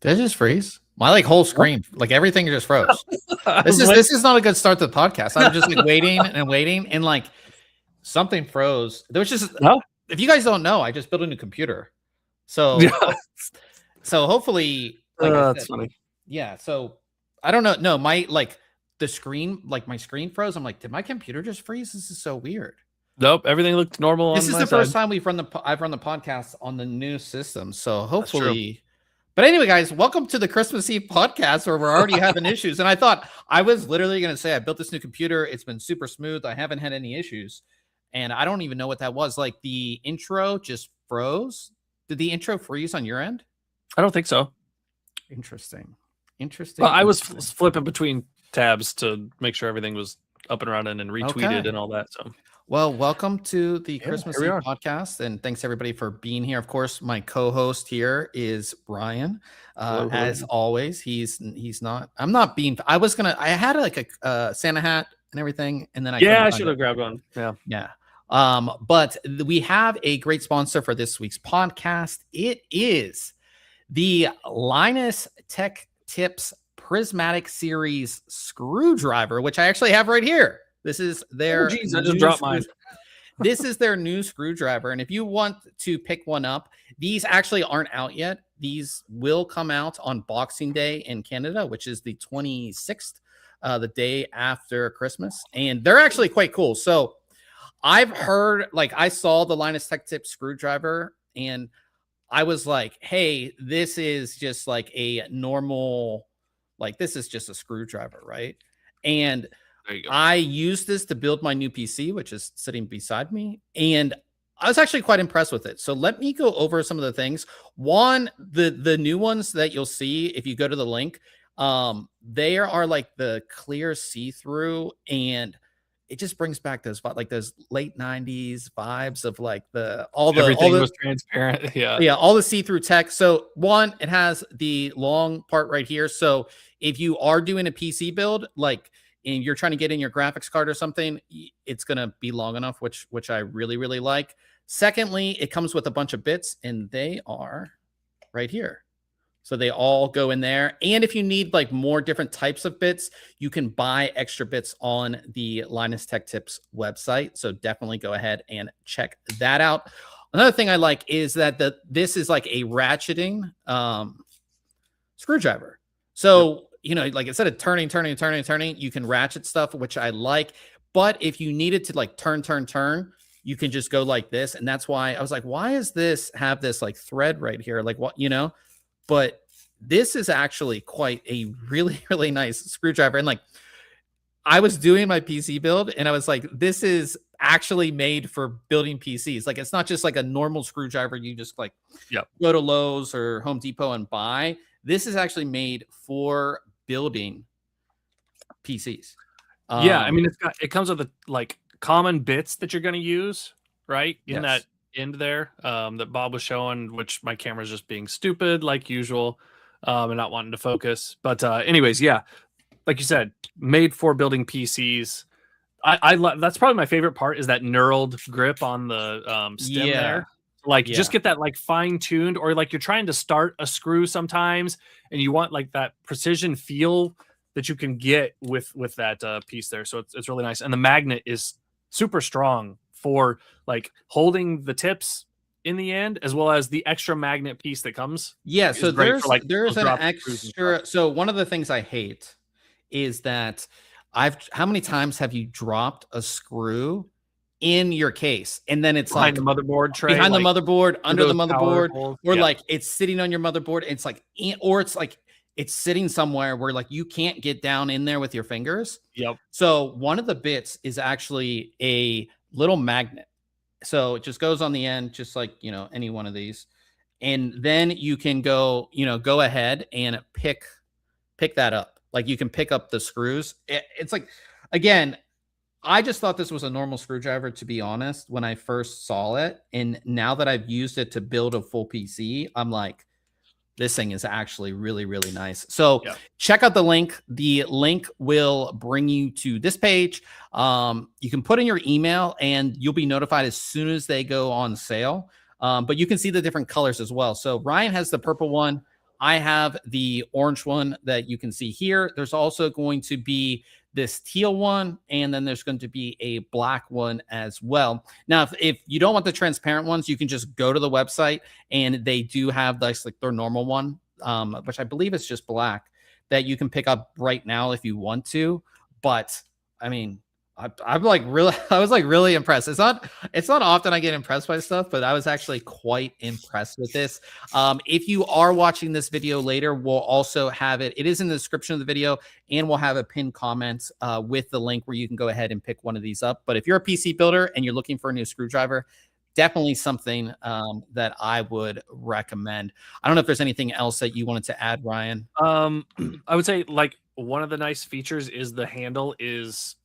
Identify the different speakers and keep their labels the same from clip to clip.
Speaker 1: Did it just freeze? My like whole screen, like everything just froze. This is not a good start to the podcast. I'm just like waiting, and like something froze. There was just if you guys don't know, I just built a new computer. So so hopefully like
Speaker 2: that's funny.
Speaker 1: Yeah, so I don't know. No, my like the screen, like my screen froze. I'm like, did my computer just freeze? This is so weird.
Speaker 2: Nope, everything looked normal.
Speaker 1: This is the first time I've run the podcast on the new system. So hopefully. But anyway, guys, welcome to the Christmas Eve podcast where we're already having issues. And I thought I was literally going to say I built this new computer. It's been super smooth. I haven't had any issues. And I don't even know what that was. Like the intro just froze. Did the intro freeze on your end?
Speaker 2: I don't think so.
Speaker 1: Interesting.
Speaker 2: Well, I was flipping between tabs to make sure everything was up and running and retweeted and all that. So.
Speaker 1: Well, welcome to the Christmas Eve podcast, and thanks everybody for being here. Of course, my co-host here is Brian. As always, he's not. I'm not being. I had like a Santa hat and everything, and then
Speaker 2: I should have grabbed one.
Speaker 1: Yeah. But we have a great sponsor for this week's podcast. It is the Linus Tech Tips Prismatic Series screwdriver, which I actually have right here. This is their.
Speaker 2: I just dropped mine.
Speaker 1: This is their new screwdriver, and if you want to pick one up, these actually aren't out yet. These will come out on Boxing Day in Canada, which is the 26th, the day after Christmas, and they're actually quite cool. So, I've heard, like, I saw the Linus Tech Tip screwdriver, and I was like, "Hey, this is just like a normal, like this is just a screwdriver, right?" And I used this to build my new PC, which is sitting beside me, and I was actually quite impressed with it. So let me go over some of the things. One, the new ones that you'll see if you go to the link, they are like the clear see-through, and it just brings back those late 90s vibes of like
Speaker 2: everything was transparent.
Speaker 1: Yeah, all the see-through tech. So one, it has the long part right here. So if you are doing a PC build, like, and you're trying to get in your graphics card or something, it's going to be long enough, which I really, really like. Secondly, it comes with a bunch of bits, and they are right here. So they all go in there. And if you need like more different types of bits, you can buy extra bits on the Linus Tech Tips website. So definitely go ahead and check that out. Another thing I like is that this is like a ratcheting screwdriver. So you know, like instead of turning, you can ratchet stuff, which I like. But if you needed to like turn, you can just go like this. And that's why I was like, why is this have this like thread right here? Like what, you know, but this is actually quite a really, really nice screwdriver. And like, I was doing my PC build and I was like, this is actually made for building PCs. Like, it's not just like a normal screwdriver. You just like go to Lowe's or Home Depot and buy. This is actually made for building PCs.
Speaker 2: I mean, it comes with the like common bits that you're going to use, right? In that end there that Bob was showing, which my camera's just being stupid like usual and not wanting to focus. But anyways, like you said, made for building PCs. I that's probably my favorite part is that knurled grip on the stem there. Like just get that like fine-tuned, or like you're trying to start a screw sometimes and you want like that precision feel that you can get with that piece there. So it's really nice. And the magnet is super strong for like holding the tips in the end, as well as the extra magnet piece that comes.
Speaker 1: Yeah, so there's an extra. So one of the things I hate is that how many times have you dropped a screw in your case and then it's
Speaker 2: behind the motherboard tray,
Speaker 1: behind the motherboard, under the motherboard, or like it's sitting on your motherboard. It's like, or it's like it's sitting somewhere where like you can't get down in there with your fingers. So one of the bits is actually a little magnet. So it just goes on the end, just like, you know, any one of these. And then you can go ahead and pick that up. Like you can pick up the screws. It's like, again, I just thought this was a normal screwdriver, to be honest, when I first saw it. And now that I've used it to build a full PC, I'm like, this thing is actually really, really nice. So check out the link. The link will bring you to this page. You can put in your email and you'll be notified as soon as they go on sale. But you can see the different colors as well. So Ryan has the purple one. I have the orange one that you can see here. There's also going to be this teal one, and then there's going to be a black one as well. Now, if you don't want the transparent ones, you can just go to the website, and they do have this, like their normal one, which I believe is just black, that you can pick up right now if you want to. But I mean, I'm like really, I was like really impressed. It's not often I get impressed by stuff, but I was actually quite impressed with this. If you are watching this video later, we'll also have it. It is in the description of the video, and we'll have a pinned comment with the link where you can go ahead and pick one of these up. But if you're a PC builder and you're looking for a new screwdriver, definitely something that I would recommend. I don't know if there's anything else that you wanted to add, Ryan.
Speaker 2: I would say like one of the nice features is the handle is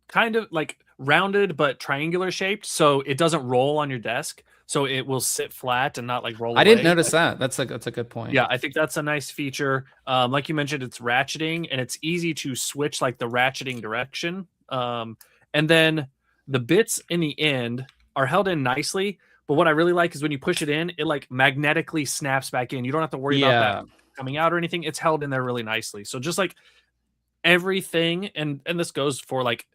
Speaker 2: kind of like rounded but triangular shaped, so it doesn't roll on your desk, so it will sit flat and not like roll
Speaker 1: I didn't notice that. That's a good point.
Speaker 2: Yeah, I think that's a nice feature. Like you mentioned, it's ratcheting, and it's easy to switch like the ratcheting direction. And then the bits in the end are held in nicely, but what I really like is when you push it in, it like magnetically snaps back in. You don't have to worry about that coming out or anything. It's held in there really nicely. So just like everything, and this goes for like,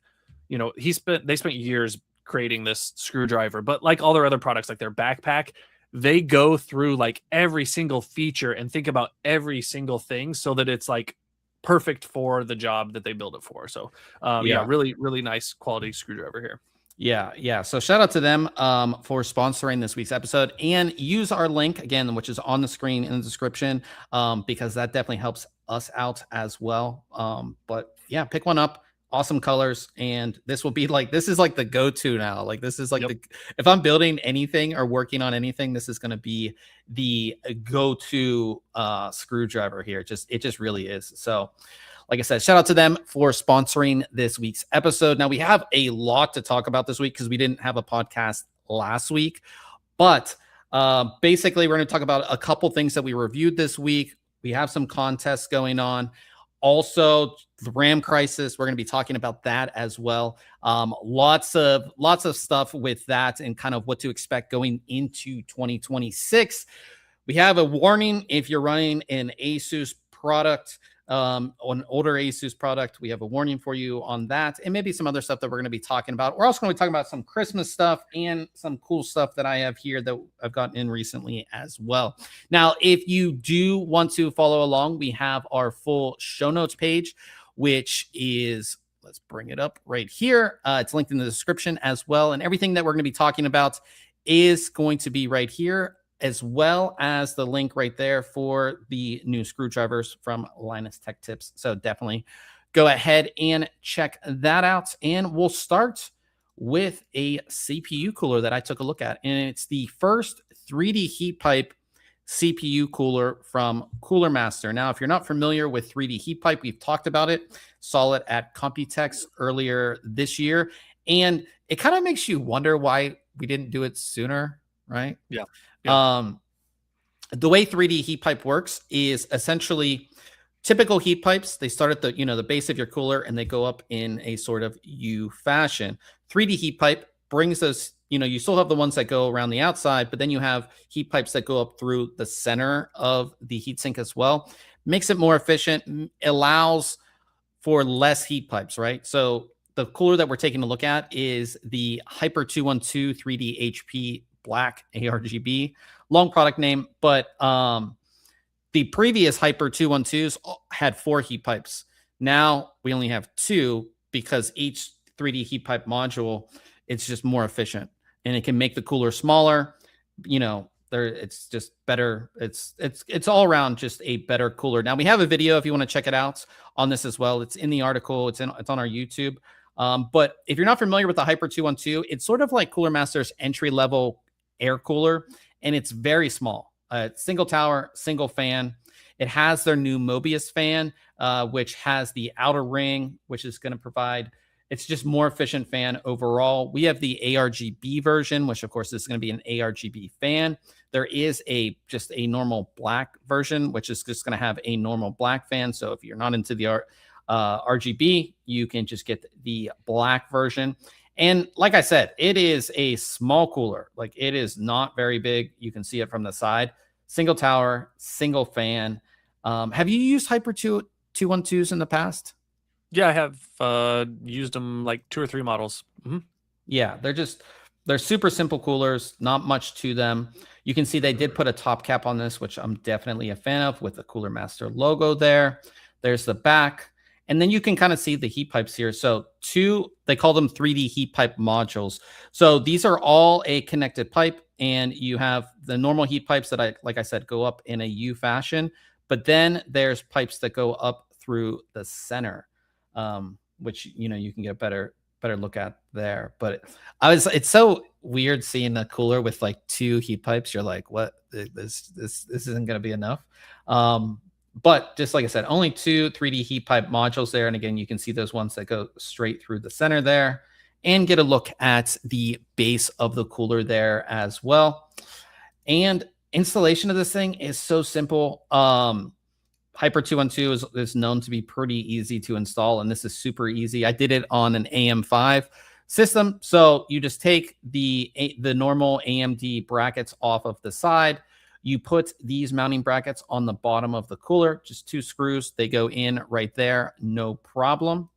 Speaker 2: you know, they spent years creating this screwdriver, but like all their other products, like their backpack, they go through like every single feature and think about every single thing so that it's like perfect for the job that they build it for. So yeah, really, really nice quality screwdriver here.
Speaker 1: Yeah. So shout out to them for sponsoring this week's episode, and use our link again, which is on the screen in the description, because that definitely helps us out as well. But yeah, pick one up. Awesome colors, and this will be like, this is like the go-to now. Like this is like if I'm building anything or working on anything, this is going to be the go-to screwdriver here. It just really is. So like I said, shout out to them for sponsoring this week's episode. Now we have a lot to talk about this week because we didn't have a podcast last week, but basically we're going to talk about a couple things that we reviewed this week. We have some contests going on. Also, the RAM crisis, we're going to be talking about that as well. Lots of stuff with that and kind of what to expect going into 2026. We have a warning if you're running an Asus product, an older Asus product. We have a warning for you on that, and maybe some other stuff that we're going to be talking about. We're also going to be talking about some Christmas stuff and some cool stuff that I have here that I've gotten in recently as well. Now, if you do want to follow along, we have our full show notes page, which is, let's bring it up right here. It's linked in the description as well, and everything that we're going to be talking about is going to be right here, as well as the link right there for the new screwdrivers from Linus Tech Tips. So definitely go ahead and check that out. And we'll start with a CPU cooler that I took a look at. And it's the first 3D heat pipe CPU cooler from Cooler Master. Now, if you're not familiar with 3D heat pipe, we've talked about it. Saw it at Computex earlier this year. And it kind of makes you wonder why we didn't do it sooner, right?
Speaker 2: Yeah.
Speaker 1: The way 3D heat pipe works is essentially typical heat pipes. They start at the base of your cooler and they go up in a sort of U fashion. 3D heat pipe brings those, you still have the ones that go around the outside, but then you have heat pipes that go up through the center of the heatsink as well. Makes it more efficient, allows for less heat pipes, right? So the cooler that we're taking a look at is the Hyper 212 3D HP Black ARGB, long product name, but the previous Hyper 212s had 4 heat pipes. Now we only have 2 because each 3D heat pipe module, it's just more efficient, and it can make the cooler smaller. It's just better. It's all around just a better cooler. Now we have a video if you want to check it out on this as well. It's in the article. It's on our YouTube. But if you're not familiar with the Hyper 212, it's sort of like Cooler Master's entry level air cooler, and it's very small. Single tower, single fan. It has their new Mobius fan, which has the outer ring, which is going to provide, it's just more efficient fan overall. We have the ARGB version, which of course is going to be an ARGB fan. There is just a normal black version, which is just going to have a normal black fan. So if you're not into the RGB, you can just get the black version. And like I said, it is a small cooler. Like, it is not very big. You can see it from the side. single tower, single fan. Have you used Hyper 212s in the past?
Speaker 2: Yeah, I have used them like 2 or 3 models.
Speaker 1: Yeah, they're super simple coolers, not much to them. You can see they did put a top cap on this, which I'm definitely a fan of, with the Cooler Master logo there. There's the back. And then you can kind of see the heat pipes here. So they call them 3D heat pipe modules. So these are all a connected pipe, and you have the normal heat pipes that like I said, go up in a U fashion. But then there's pipes that go up through the center, which, you can get a better look at there. But it's so weird seeing a cooler with like 2 heat pipes. You're like, what? This isn't going to be enough. But just like I said, only 2 3D heat pipe modules there. And again, you can see those ones that go straight through the center there, and get a look at the base of the cooler there as well. And installation of this thing is so simple. Hyper 212 is known to be pretty easy to install, and this is super easy. I did it on an AM5 system. So you just take the normal AMD brackets off of the side. You put these mounting brackets on the bottom of the cooler, just 2 screws. They go in right there, no problem.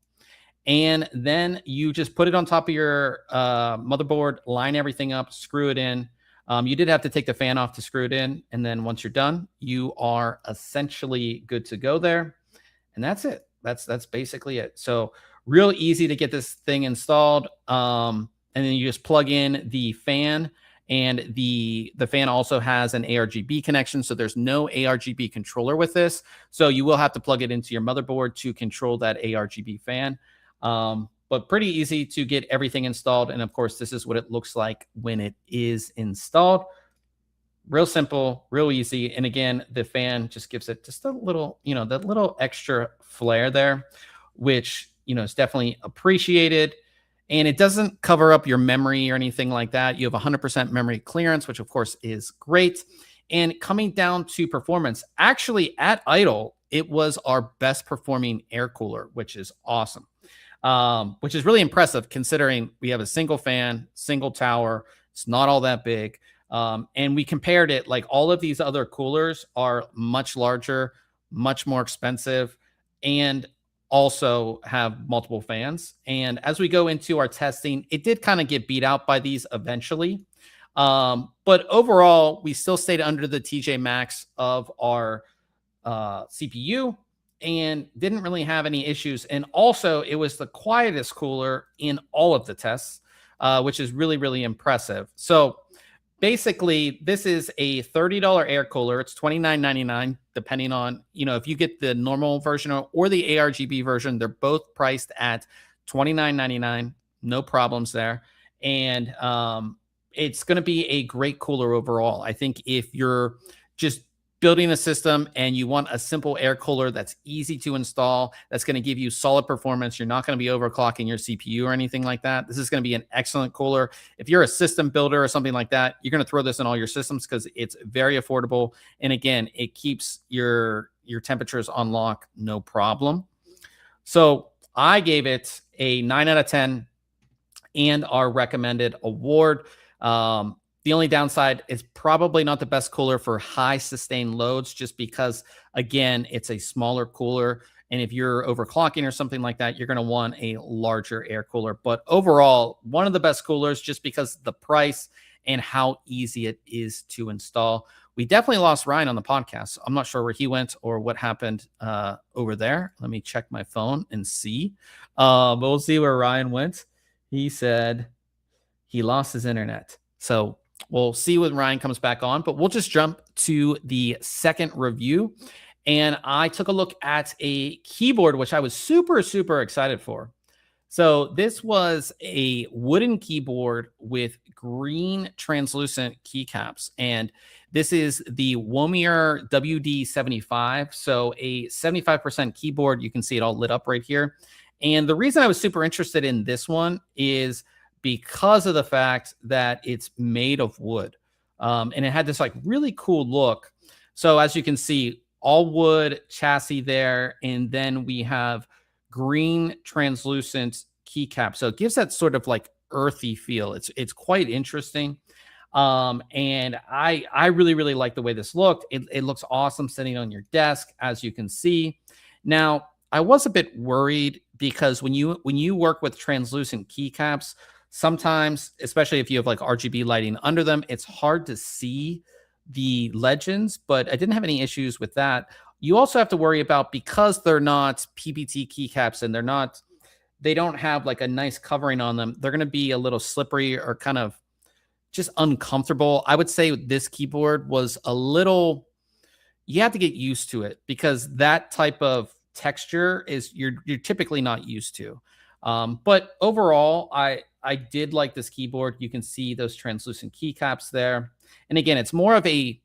Speaker 1: And then you just put it on top of your motherboard, line everything up, screw it in. You did have to take the fan off to screw it in. And then once you're done, you are essentially good to go there. And that's it. That's basically it. So real easy to get this thing installed. And then you just plug in the fan, and the fan also has an ARGB connection. So there's no ARGB controller with this. So you will have to plug it into your motherboard to control that ARGB fan. But pretty easy to get everything installed. And of course, this is what it looks like when it is installed. Real simple, real easy. And again, the fan just gives it just a little, that little extra flair there, which, is definitely appreciated. And it doesn't cover up your memory or anything like that. You have 100% memory clearance, which of course is great. And coming down to performance, actually at idle, it was our best performing air cooler, which is awesome. Which is really impressive considering we have a single fan, single tower. It's not all that big. And we compared it, like all of these other coolers are much larger, much more expensive, and also have multiple fans. And as we go into our testing, it did kind of get beat out by these eventually. But overall, we still stayed under the TJ Maxx of our CPU, and didn't really have any issues. And also, it was the quietest cooler in all of the tests, which is really, really impressive. So basically, this is a $30 air cooler. It's $29.99, depending on, if you get the normal version or the ARGB version. They're both priced at $29.99. No problems there. And it's going to be a great cooler overall. I think if you're just building a system and you want a simple air cooler that's easy to install, that's going to give you solid performance, you're not going to be overclocking your CPU or anything like that, this is going to be an excellent cooler. If you're a system builder or something like that, you're going to throw this in all your systems because it's very affordable. And again, it keeps your temperatures on lock, no problem. So I gave it a 9 out of 10 and our recommended award. The only downside is probably not the best cooler for high sustained loads, just because, again, it's a smaller cooler. And if you're overclocking or something like that, you're going to want a larger air cooler. But overall, one of the best coolers, just because of the price and how easy it is to install. We definitely lost Ryan on the podcast. I'm not sure where he went or what happened over there. Let me check my phone and see. But we'll see where Ryan went. He said he lost his internet. So we'll see when Ryan comes back on, but we'll just jump to the second review. And I took a look at a keyboard, which I was super, super excited for. So this was a wooden keyboard with green translucent keycaps. And this is the Womier WD75. So a 75% keyboard. You can see it all lit up right here. And the reason I was super interested in this one is because of the fact that it's made of wood. And it had this like really cool look. So as you can see, all wood chassis there. And then we have green translucent keycap. So it gives that sort of like earthy feel. It's quite interesting. And I really, really like the way this looked. It looks awesome sitting on your desk, as you can see. Now, I was a bit worried because when you work with translucent keycaps, sometimes, especially if you have like RGB lighting under them, it's hard to see the legends, but I didn't have any issues with that. You also have to worry about, because they're not PBT keycaps and they don't have like a nice covering on them, they're going to be a little slippery or kind of just uncomfortable. I would say this keyboard was a little, you have to get used to it because that type of texture is you're typically not used to. But overall, I did like this keyboard. You can see those translucent keycaps there. And again, it's more of a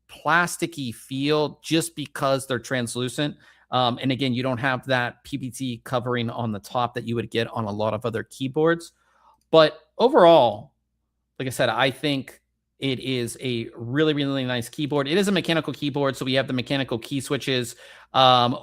Speaker 1: plasticky feel just because they're translucent. And again, you don't have that PBT covering on the top that you would get on a lot of other keyboards. But overall, like I said, I think it is a really, really nice keyboard. It is a mechanical keyboard. So we have the mechanical key switches,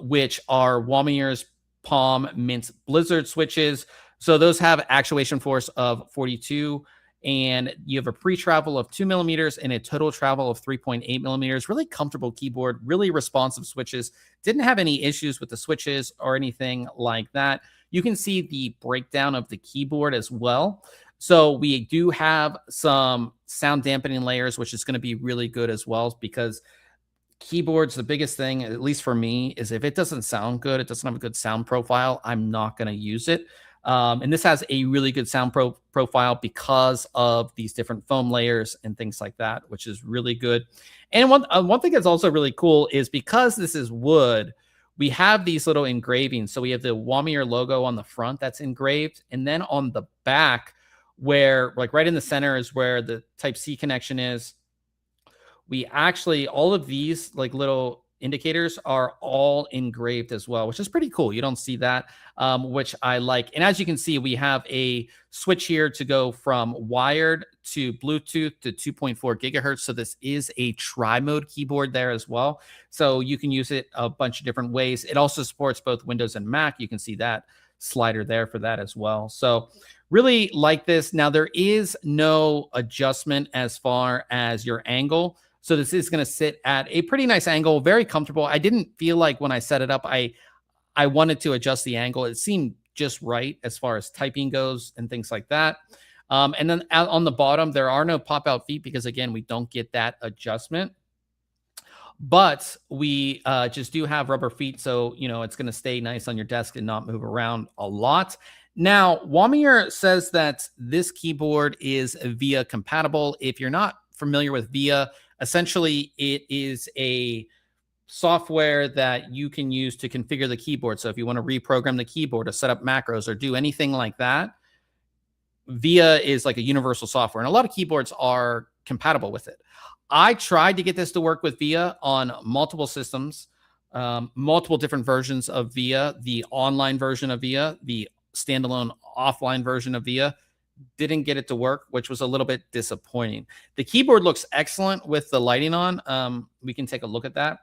Speaker 1: which are Womier's Palm Mint Blizzard switches. So those have actuation force of 42, and you have a pre-travel of 2 millimeters and a total travel of 3.8 millimeters. Really comfortable keyboard, really responsive switches. Didn't have any issues with the switches or anything like that. You can see the breakdown of the keyboard as well. So we do have some sound dampening layers, which is going to be really good as well, because keyboards, the biggest thing, at least for me, is if it doesn't sound good, it doesn't have a good sound profile, I'm not going to use it. And this has a really good sound profile because of these different foam layers and things like that, which is really good. And one thing that's also really cool is because this is wood, we have these little engravings. So we have the Womier logo on the front that's engraved. And then on the back, where like right in the center is where the Type-C connection is, we actually, all of these like little indicators are all engraved as well, which is pretty cool. You don't see that, which I like. And as you can see, we have a switch here to go from wired to Bluetooth to 2.4 gigahertz. So this is a tri-mode keyboard there as well. So you can use it a bunch of different ways. It also supports both Windows and Mac. You can see that slider there for that as well. So really like this. Now there is no adjustment as far as your angle. So this is going to sit at a pretty nice angle, very comfortable. I didn't feel like when I set it up, I wanted to adjust the angle. It seemed just right as far as typing goes and things like that. And then on the bottom, there are no pop-out feet because, again, we don't get that adjustment. But we just do have rubber feet, so it's going to stay nice on your desk and not move around a lot. Now, Womier says that this keyboard is VIA compatible. If you're not familiar with VIA, essentially it is a software that you can use to configure the keyboard. So if you want to reprogram the keyboard or set up macros or do anything like that, VIA is like a universal software, and a lot of keyboards are compatible with it. I tried to get this to work with VIA on multiple systems, multiple different versions of VIA, the online version of VIA, the standalone offline version of VIA. Didn't get it to work, which was a little bit disappointing. The keyboard looks excellent with the lighting on. We can take a look at that.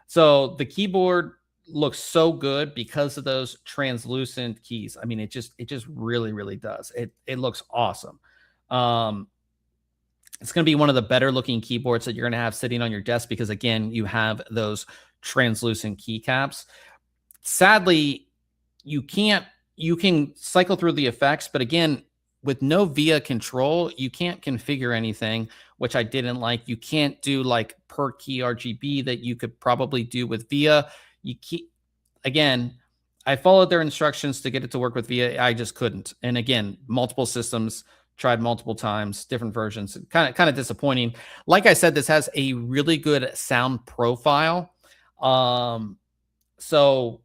Speaker 1: So the keyboard looks so good because of those translucent keys. I mean, it just really, really does. It looks awesome. It's going to be one of the better looking keyboards that you're going to have sitting on your desk because, again, you have those translucent keycaps. Sadly, you can cycle through the effects, but again, with no VIA control, you can't configure anything, which I didn't like. You can't do like per key RGB that you could probably do with VIA. Again, I followed their instructions to get it to work with VIA. I just couldn't. And again, multiple systems, tried multiple times, different versions, kind of disappointing. Like I said, this has a really good sound profile. So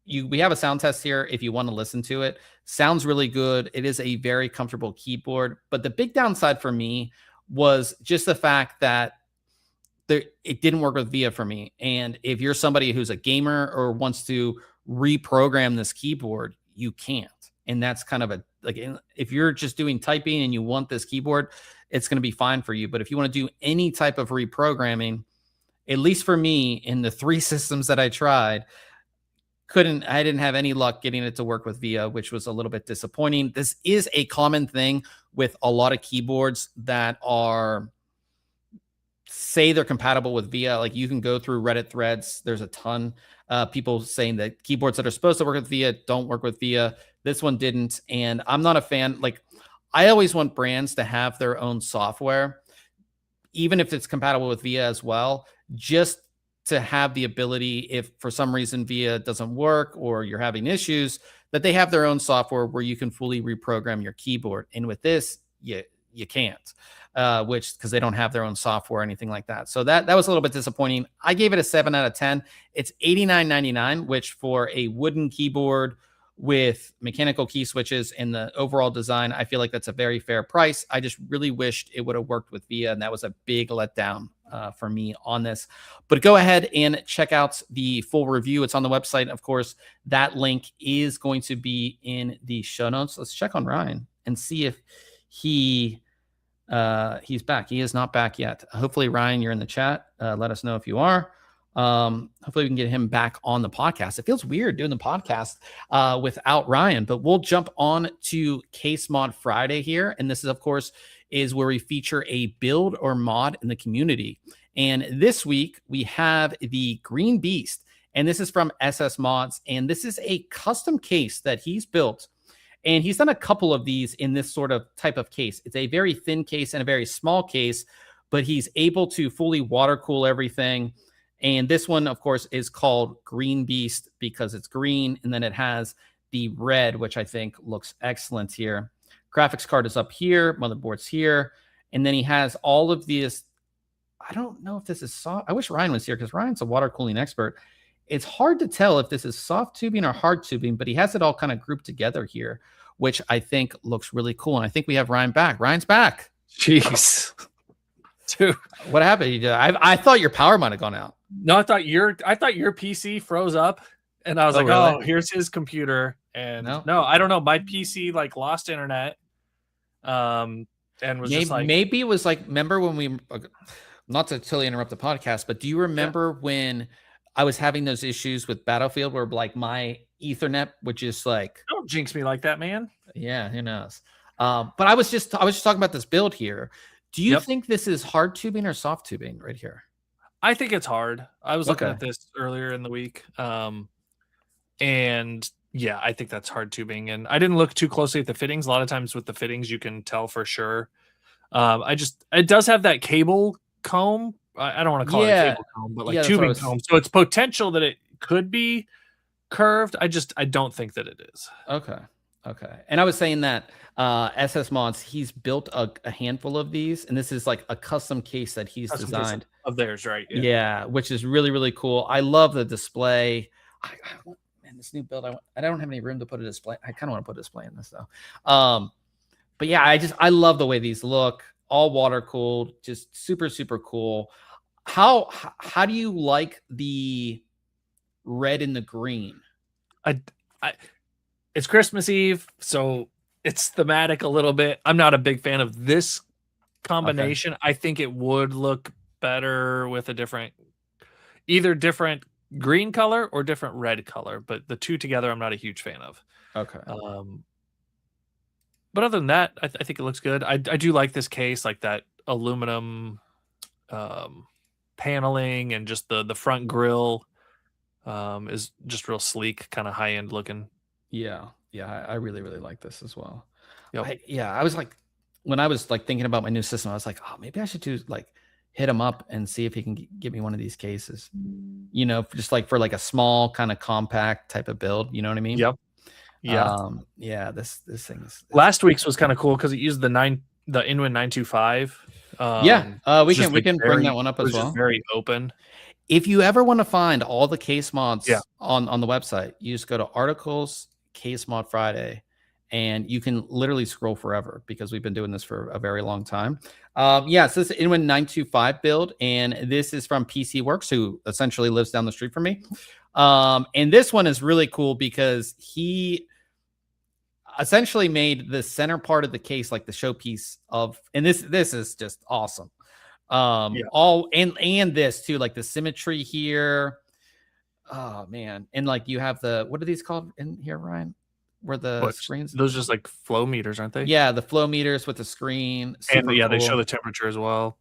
Speaker 1: we have a sound test here if you want to listen to it. Sounds really good. It is a very comfortable keyboard. But the big downside for me was just the fact that it didn't work with VIA for me. And if you're somebody who's a gamer or wants to reprogram this keyboard, you can't. And that's kind of if you're just doing typing and you want this keyboard, it's going to be fine for you. But if you want to do any type of reprogramming, at least for me, in the 3 systems that I tried, I didn't have any luck getting it to work with VIA, which was a little bit disappointing. This is a common thing with a lot of keyboards that say they're compatible with VIA. Like you can go through Reddit threads. There's a ton people saying that keyboards that are supposed to work with VIA don't work with VIA. This one didn't. And I'm not a fan. Like I always want brands to have their own software, even if it's compatible with VIA as well, just to have the ability, if for some reason VIA doesn't work or you're having issues, that they have their own software where you can fully reprogram your keyboard. And with this, you can't, because they don't have their own software or anything like that. So that was a little bit disappointing. I gave it a 7 out of 10. It's $89.99, which for a wooden keyboard with mechanical key switches and the overall design, I feel like that's a very fair price. I just really wished it would have worked with VIA, and that was a big letdown for me on this. But go ahead and check out the full review. It's on the website. Of course, that link is going to be in the show notes. Let's check on Ryan and see if he's back. He is not back yet. Hopefully, Ryan, you're in the chat. Let us know if you are. Hopefully we can get him back on the podcast. It feels weird doing the podcast without Ryan, but we'll jump on to Case Mod Friday here. And this is, of course, is where we feature a build or mod in the community. And this week we have the Green Beast, and this is from SS Mods. And this is a custom case that he's built. And he's done a couple of these in this sort of type of case. It's a very thin case and a very small case, but he's able to fully water cool everything. And this one, of course, is called Green Beast because it's green. And then it has the red, which I think looks excellent here. Graphics card is up here. Motherboard's here. And then he has all of these. I don't know if this is soft. I wish Ryan was here because Ryan's a water cooling expert. It's hard to tell if this is soft tubing or hard tubing, but he has it all kind of grouped together here, which I think looks really cool. And I think we have Ryan back. Ryan's back.
Speaker 2: Jeez. Dude.
Speaker 1: What happened? I thought your power might have gone out.
Speaker 2: No, I thought your PC froze up, and I was like, really? Oh, here's his computer. And no, I don't know. My PC like lost internet. And was just like,
Speaker 1: maybe it was like, remember when we, not to totally interrupt the podcast, but do you remember when I was having those issues with Battlefield where like my Ethernet would just like,
Speaker 2: don't jinx me like that, man.
Speaker 1: Yeah, who knows? But I was just talking about this build here. Do you think this is hard tubing or soft tubing right here?
Speaker 2: I think it's hard. I was looking at this earlier in the week. And yeah, I think that's hard tubing. And I didn't look too closely at the fittings. A lot of times with the fittings, you can tell for sure. It does have that cable comb. I don't want to call it a cable comb, but like tubing comb. So it's potential that it could be curved. I don't think that it is.
Speaker 1: Okay. And I was saying that SS Mods, he's built a handful of these, and this is like a custom case that he's designed
Speaker 2: of theirs, right?
Speaker 1: Yeah, which is really, really cool. I love the display. Man, this new build, I don't have any room to put a display. I kind of want to put a display in this though. But yeah, I love the way these look. All water cooled, just super, super cool. How do you like the red and the green?
Speaker 2: It's Christmas Eve, so it's thematic a little bit. I'm not a big fan of this combination. I think it would look better with either different green color or different red color, but the two together I'm not a huge fan of.
Speaker 1: Okay.
Speaker 2: But other than that, I think it looks good. I do like this case, like that aluminum paneling, and just the front grille is just real sleek, kind of high-end looking.
Speaker 1: Yeah, I really, really like this as well.
Speaker 2: Yep.
Speaker 1: I was like, when I was like thinking about my new system, I was like, oh, maybe I should hit him up and see if he can get me one of these cases, just like for like a small kind of compact type of build. You know what I mean?
Speaker 2: Yep.
Speaker 1: Yeah. This thing is.
Speaker 2: Last week's was kind of cool because it used the Inwin 925.
Speaker 1: We can bring that one up as well.
Speaker 2: Very open.
Speaker 1: If you ever want to find all the case mods on the website, you just go to articles, Case Mod Friday, and you can literally scroll forever because we've been doing this for a very long time. So this is Inwin 925 build, and this is from PC Works, who essentially lives down the street from me. And this one is really cool because he essentially made the center part of the case like the showpiece of, and this is just awesome. All and this too, like the symmetry here, Oh man. And like you have the, what are these called in here, Ryan? Where the
Speaker 2: But
Speaker 1: screens?
Speaker 2: those are just like flow meters, aren't they?
Speaker 1: Yeah, the flow meters with the screen.
Speaker 2: And
Speaker 1: Super
Speaker 2: yeah, they show
Speaker 1: cool.
Speaker 2: the temperature as well.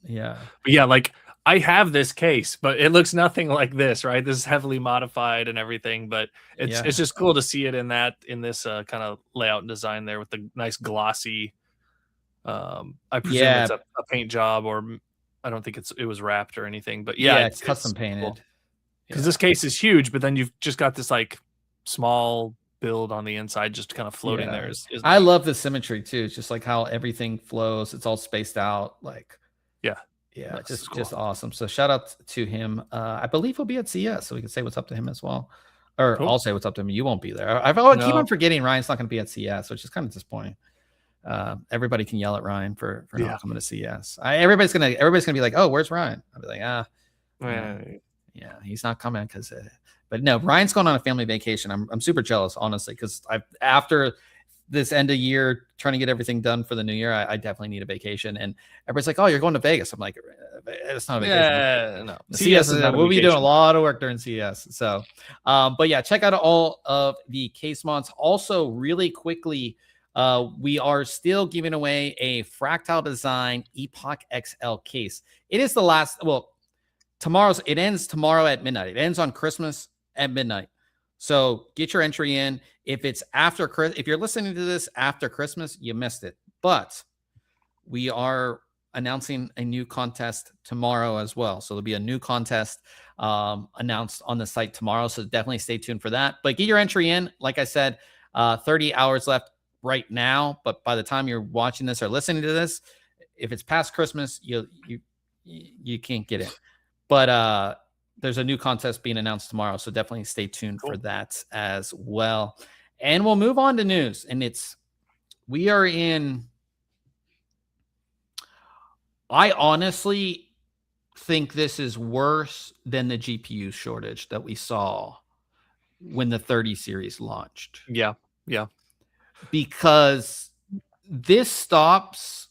Speaker 1: Yeah.
Speaker 2: But yeah, like I have this case, but it looks nothing like this, right? This is heavily modified and everything, but it's
Speaker 1: Yeah.
Speaker 2: just cool to see it in this kind of layout and design there with the nice glossy. I presume
Speaker 1: Yeah.
Speaker 2: it's a paint job, or I don't think it was wrapped or anything. But yeah,
Speaker 1: Yeah.
Speaker 2: it's
Speaker 1: Custom
Speaker 2: cool.
Speaker 1: painted.
Speaker 2: Because this case is huge, but then you've just got this like small build on the inside, just kind of floating there.
Speaker 1: I love the symmetry too. It's just like how everything flows. It's all spaced out. Like,
Speaker 2: yeah,
Speaker 1: just awesome. So shout out to him. I believe he'll be at CS, so we can say what's up to him as well. Or
Speaker 2: cool.
Speaker 1: I'll say what's up to him. You won't be there. I keep on forgetting Ryan's not going to be at CS, which is kind of disappointing. Everybody can yell at Ryan for not coming to CS. Everybody's gonna be like, "Oh, where's Ryan?" I'll be like, yeah, he's not coming because." But no, Ryan's going on a family vacation. I'm super jealous, honestly, because after this end of year trying to get everything done for the new year, I definitely need a vacation. And everybody's like, "Oh, you're going to Vegas?" I'm like, "It's not a vacation."
Speaker 2: Yeah, no.
Speaker 1: CS is we'll be doing a lot of work during CS. So, but yeah, check out all of the case mods. Also, really quickly, we are still giving away a Fractal Design Epoch XL case. It is the last. Well, it ends tomorrow at midnight. It ends on Christmas at midnight. So get your entry in. If it's after Christmas, if you're listening to this after Christmas, you missed it. But we are announcing a new contest tomorrow as well. So there'll be a new contest announced on the site tomorrow. So definitely stay tuned for that. But get your entry in. Like I said, 30 hours left right now. But by the time you're watching this or listening to this, if it's past Christmas, you can't get it. But there's a new contest being announced tomorrow, so definitely stay tuned for that as well. And we'll move on to news. And I honestly think this is worse than the GPU shortage that we saw when the 30 series launched.
Speaker 2: Yeah.
Speaker 1: Because this stops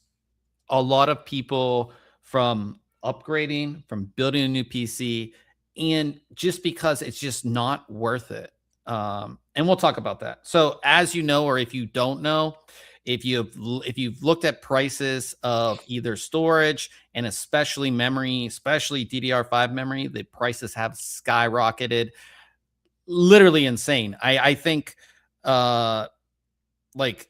Speaker 1: a lot of people from upgrading, from building a new PC, and just because it's just not worth it. And we'll talk about that. So as you know, or if you don't know, if you've looked at prices of either storage and especially memory, especially DDR5 memory, the prices have skyrocketed, literally insane. I think like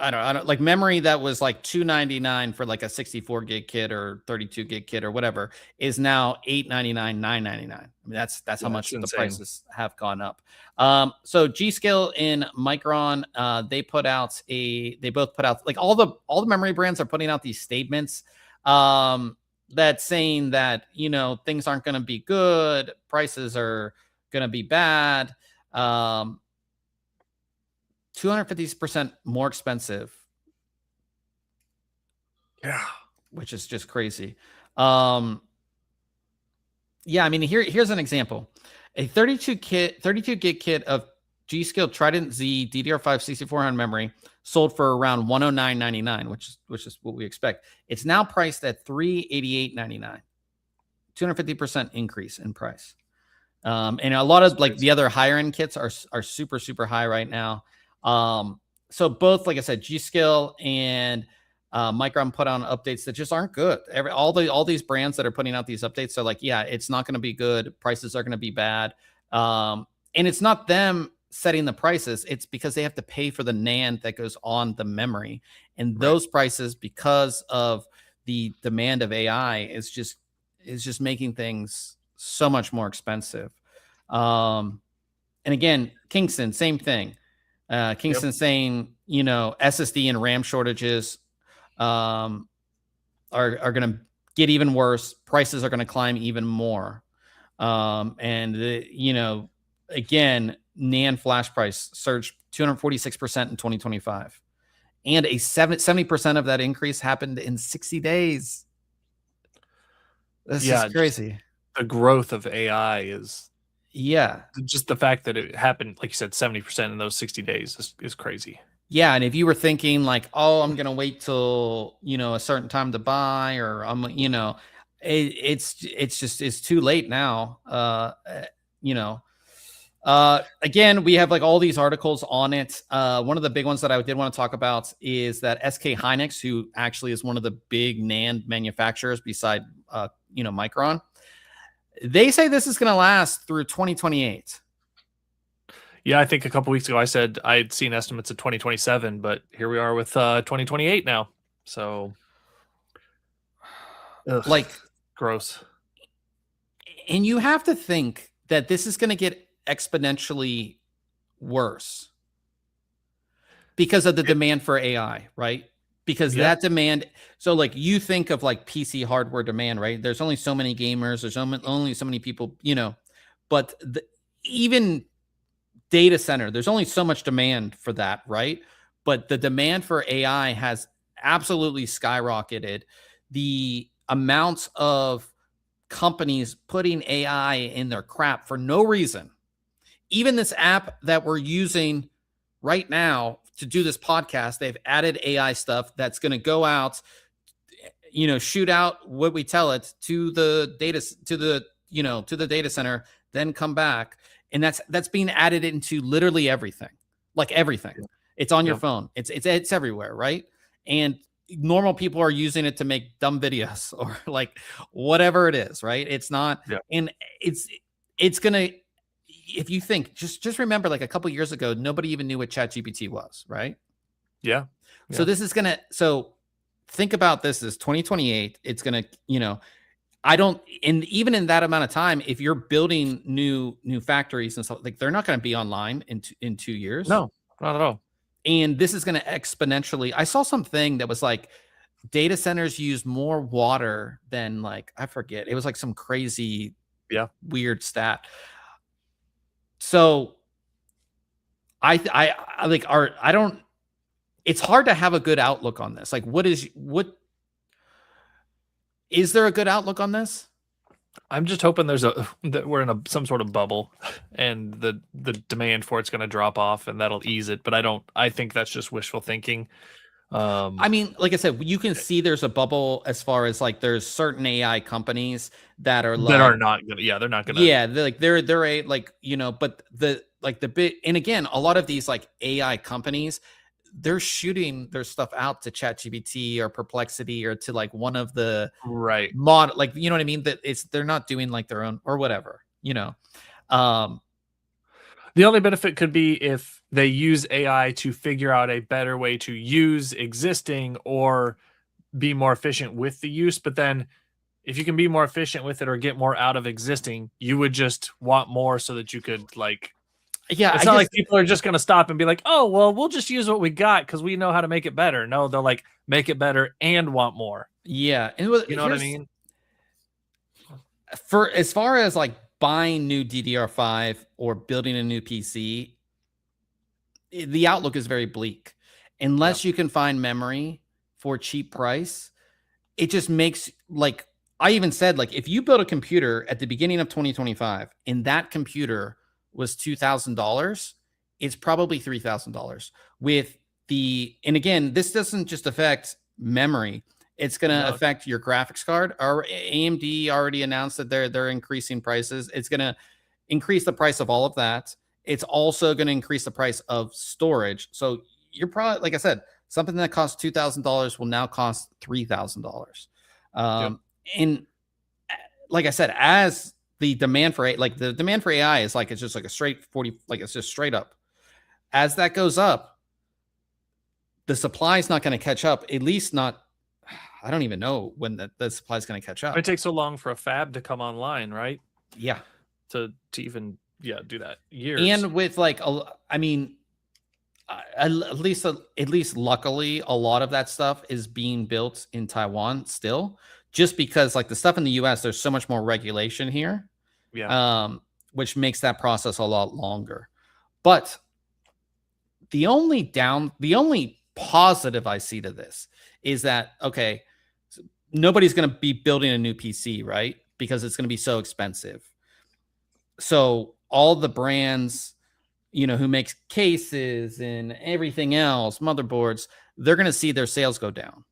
Speaker 1: I don't like memory that was like $299 for like a 64 gig kit or 32 gig kit or whatever is now $899, $999. I mean, that's how much the prices have gone up. So G.Skill and Micron, they both put out like all the memory brands are putting out these statements that saying that, things aren't going to be good. Prices are going to be bad. 250% more expensive.
Speaker 2: Yeah.
Speaker 1: Which is just crazy. Yeah, I mean, here's an example. A 32 gig kit of G.Skill Trident Z DDR5 6400 memory sold for around $109.99, which is what we expect. It's now priced at $388.99. 250% increase in price. And a lot of like the other higher end kits are super, super high right now. So both, like I said, G.Skill and Micron put on updates that just aren't good. All these brands that are putting out these updates are like, yeah, it's not going to be good. Prices are going to be bad. And it's not them setting the prices. It's because they have to pay for the NAND that goes on the memory. And those prices, because of the demand of AI, is just making things so much more expensive. And again, Kingston, same thing. Kingston saying, SSD and RAM shortages are going to get even worse. Prices are going to climb even more. And again, NAND flash price surged 246% in 2025. And 70% of that increase happened in 60 days. That's just crazy.
Speaker 2: The growth of AI is...
Speaker 1: Yeah.
Speaker 2: Just the fact that it happened, like you said, 70% in those 60 days is crazy.
Speaker 1: Yeah. And if you were thinking like, oh, I'm going to wait till, a certain time to buy, or it's too late now. you know, again, we have like all these articles on it. One of the big ones that I did want to talk about is that SK Hynix, who actually is one of the big NAND manufacturers beside, Micron, they say this is going to last through 2028.
Speaker 2: Yeah, I think a couple weeks ago I said I'd seen estimates of 2027, but here we are with 2028 now. So,
Speaker 1: like,
Speaker 2: gross.
Speaker 1: And you have to think that this is going to get exponentially worse because of the demand for AI, right? Because that demand, so like you think of like PC hardware demand, right? There's only so many gamers, there's only so many people, but even data center, there's only so much demand for that, right? But the demand for AI has absolutely skyrocketed. The amounts of companies putting AI in their crap for no reason. Even this app that we're using right now to do this podcast, they've added AI stuff that's going to go out, shoot out what we tell it to the data center, then come back. And that's being added into literally everything, like everything. Yeah. It's on your phone. It's everywhere, right? And normal people are using it to make dumb videos or like whatever it is, right? It's not, and it's gonna. If you think, just remember, like a couple years ago, nobody even knew what ChatGPT was, right?
Speaker 2: Yeah.
Speaker 1: So this is gonna. So think about this as 2028. It's gonna, and even in that amount of time, if you're building new factories and stuff, like they're not going to be online in 2 years.
Speaker 2: No, not at all.
Speaker 1: And this is going to exponentially. I saw something that was like data centers use more water than, like, I forget. It was like some crazy, weird stat. So I don't. It's hard to have a good outlook on this. Like, is there a good outlook on this?
Speaker 2: I'm just hoping that we're in some sort of bubble, and the demand for it's going to drop off, and that'll ease it. But I think that's just wishful thinking.
Speaker 1: I mean, like I said, you can see there's a bubble as far as like there's certain AI companies that are like,
Speaker 2: that are not gonna. Yeah, they're not gonna.
Speaker 1: Yeah, they're a like, but the bit, and again, a lot of these like AI companies, they're shooting their stuff out to ChatGPT or Perplexity or to like one of the mod, like, you know what I mean? That they're not doing like their own or whatever,
Speaker 2: The only benefit could be if they use AI to figure out a better way to use existing or be more efficient with the use. But then if you can be more efficient with it or get more out of existing, you would just want more so that you could like.
Speaker 1: Yeah,
Speaker 2: it's not like people are just going to stop and be like, oh, well, we'll just use what we got because we know how to make it better. No, they'll like make it better and want more.
Speaker 1: Yeah. And
Speaker 2: you know what I mean?
Speaker 1: For as far as like buying new DDR5 or building a new PC, the outlook is very bleak. Unless you can find memory for a cheap price, it just makes, like, I even said, like, if you build a computer at the beginning of 2025 and that computer was $2,000, it's probably $3,000 with and again, this doesn't just affect memory. It's going to affect your graphics card. Our AMD already announced that they're increasing prices. It's going to increase the price of all of that. It's also going to increase the price of storage. So you're probably, like I said, something that costs $2,000 will now cost $3,000. And like I said, as the demand for AI is like, it's just like a straight 40, like it's just straight up. As that goes up, the supply is not going to catch up, at least not. I don't even know when the supply is going to catch up.
Speaker 2: It takes so long for a fab to come online, right?
Speaker 1: Yeah.
Speaker 2: To even do that years.
Speaker 1: And with like, I mean, at least luckily, a lot of that stuff is being built in Taiwan still, just because like the stuff in the US, there's so much more regulation here.
Speaker 2: Yeah.
Speaker 1: Which makes that process a lot longer. But the only positive I see to this is that, okay, nobody's going to be building a new PC, right? Because it's going to be so expensive. So all the brands, who makes cases and everything else, motherboards, they're going to see their sales go down.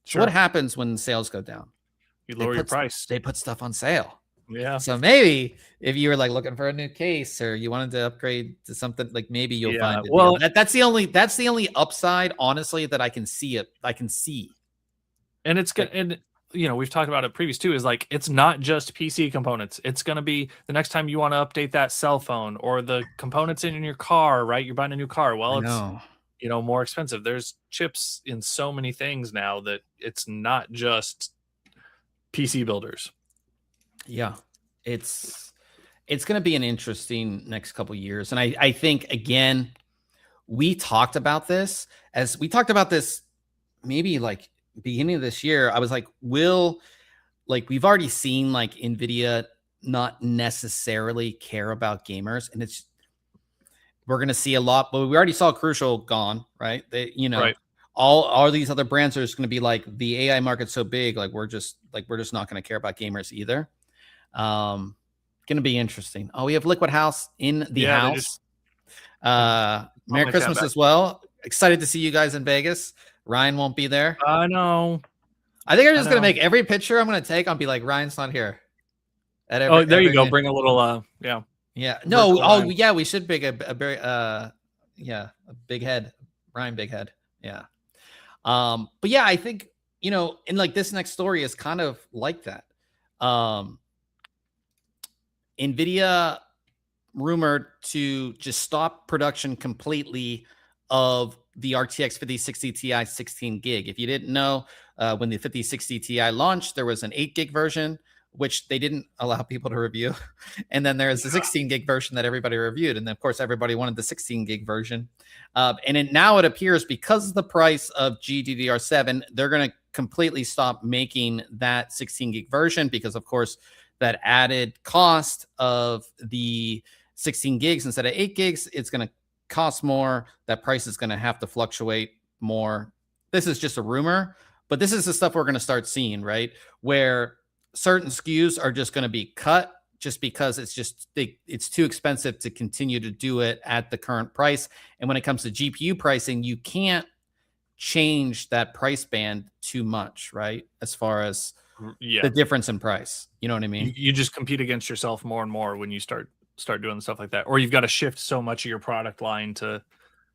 Speaker 2: Sure.
Speaker 1: What happens when sales go down?
Speaker 2: You lower your price.
Speaker 1: They put stuff on sale.
Speaker 2: Yeah.
Speaker 1: So maybe if you were like looking for a new case or you wanted to upgrade to something, like maybe you'll find a deal. That's the only upside, honestly, that I can see it. I can see.
Speaker 2: And it's good. And we've talked about it previous too, is like, it's not just PC components. It's going to be the next time you want to update that cell phone or the components in your car, right? You're buying a new car. Well, it's, more expensive. There's chips in so many things now that it's not just PC builders.
Speaker 1: Yeah, it's going to be an interesting next couple of years. And I think, again, we talked about this maybe like beginning of this year. I was like, we've already seen like NVIDIA not necessarily care about gamers, and we're going to see a lot, but we already saw Crucial gone, right? They,
Speaker 2: right.
Speaker 1: all these other brands are just going to be like, the AI market's so big, like we're just not going to care about gamers either. Going to be interesting. Oh, we have Liquid House in the house. Merry Christmas as well. Excited to see you guys in Vegas. Ryan won't be there.
Speaker 2: I know.
Speaker 1: I think I'm just going to make every picture I'm going to take, I'll be like, Ryan's not here.
Speaker 2: There you go. Bring a little,
Speaker 1: Yeah. No. Oh, yeah. We should big a big head. Ryan, big head. Yeah. But yeah, I think, and like this next story is kind of like that. NVIDIA rumored to just stop production completely of the RTX 5060 Ti 16 gig. If you didn't know, when the 5060 Ti launched, there was an 8 gig version, which they didn't allow people to review. And then there's the 16 gig version that everybody reviewed. And then, of course, everybody wanted the 16 gig version. And now it appears, because of the price of GDDR7, they're going to completely stop making that 16 gig version because, of course, that added cost of the 16 gigs instead of 8 gigs, it's going to cost more. That price is going to have to fluctuate more. This is just a rumor, but this is the stuff we're going to start seeing, right? Where certain SKUs are just going to be cut just because it's too expensive to continue to do it at the current price. And when it comes to GPU pricing, you can't change that price band too much, right? As far as the difference in price, you know what I mean?
Speaker 2: You just compete against yourself more and more when you start doing stuff like that, or you've got to shift so much of your product line to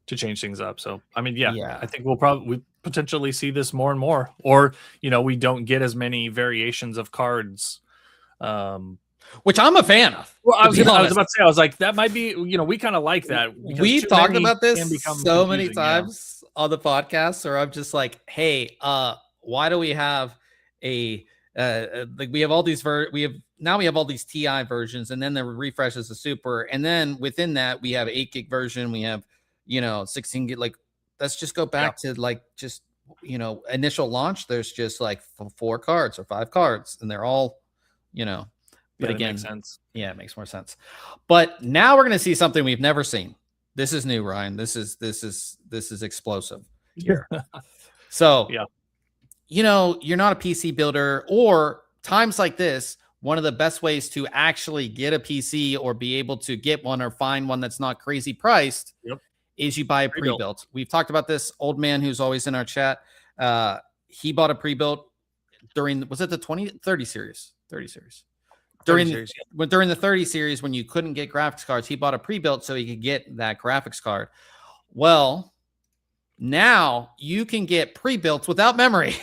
Speaker 2: change things up. So, I mean, I think we potentially see this more and more, or, we don't get as many variations of cards,
Speaker 1: which I'm a fan of.
Speaker 2: Well, I was about to say, I was like, that might be, we kind of like that.
Speaker 1: We talked about this so many times on the podcast, or I'm just like, hey, why do we have we have all these we have all these TI versions, and then the refresh is a super, and then within that we have 8 gig version, we have 16 gig. Like, let's just go back to like just initial launch. There's just like 4 cards or 5 cards, and they're all But again,
Speaker 2: makes sense.
Speaker 1: Yeah, it makes more sense. But now we're going to see something we've never seen. This is new, Ryan. This is explosive here. So you're not a PC builder, or times like this, one of the best ways to actually get a PC or be able to get one or find one that's not crazy priced is you buy a pre-built. We've talked about this. Old man who's always in our chat, he bought a pre-built during, was it the 30 series? During the 30 series, when you couldn't get graphics cards, he bought a pre-built so he could get that graphics card. Well, now you can get pre-built without memory.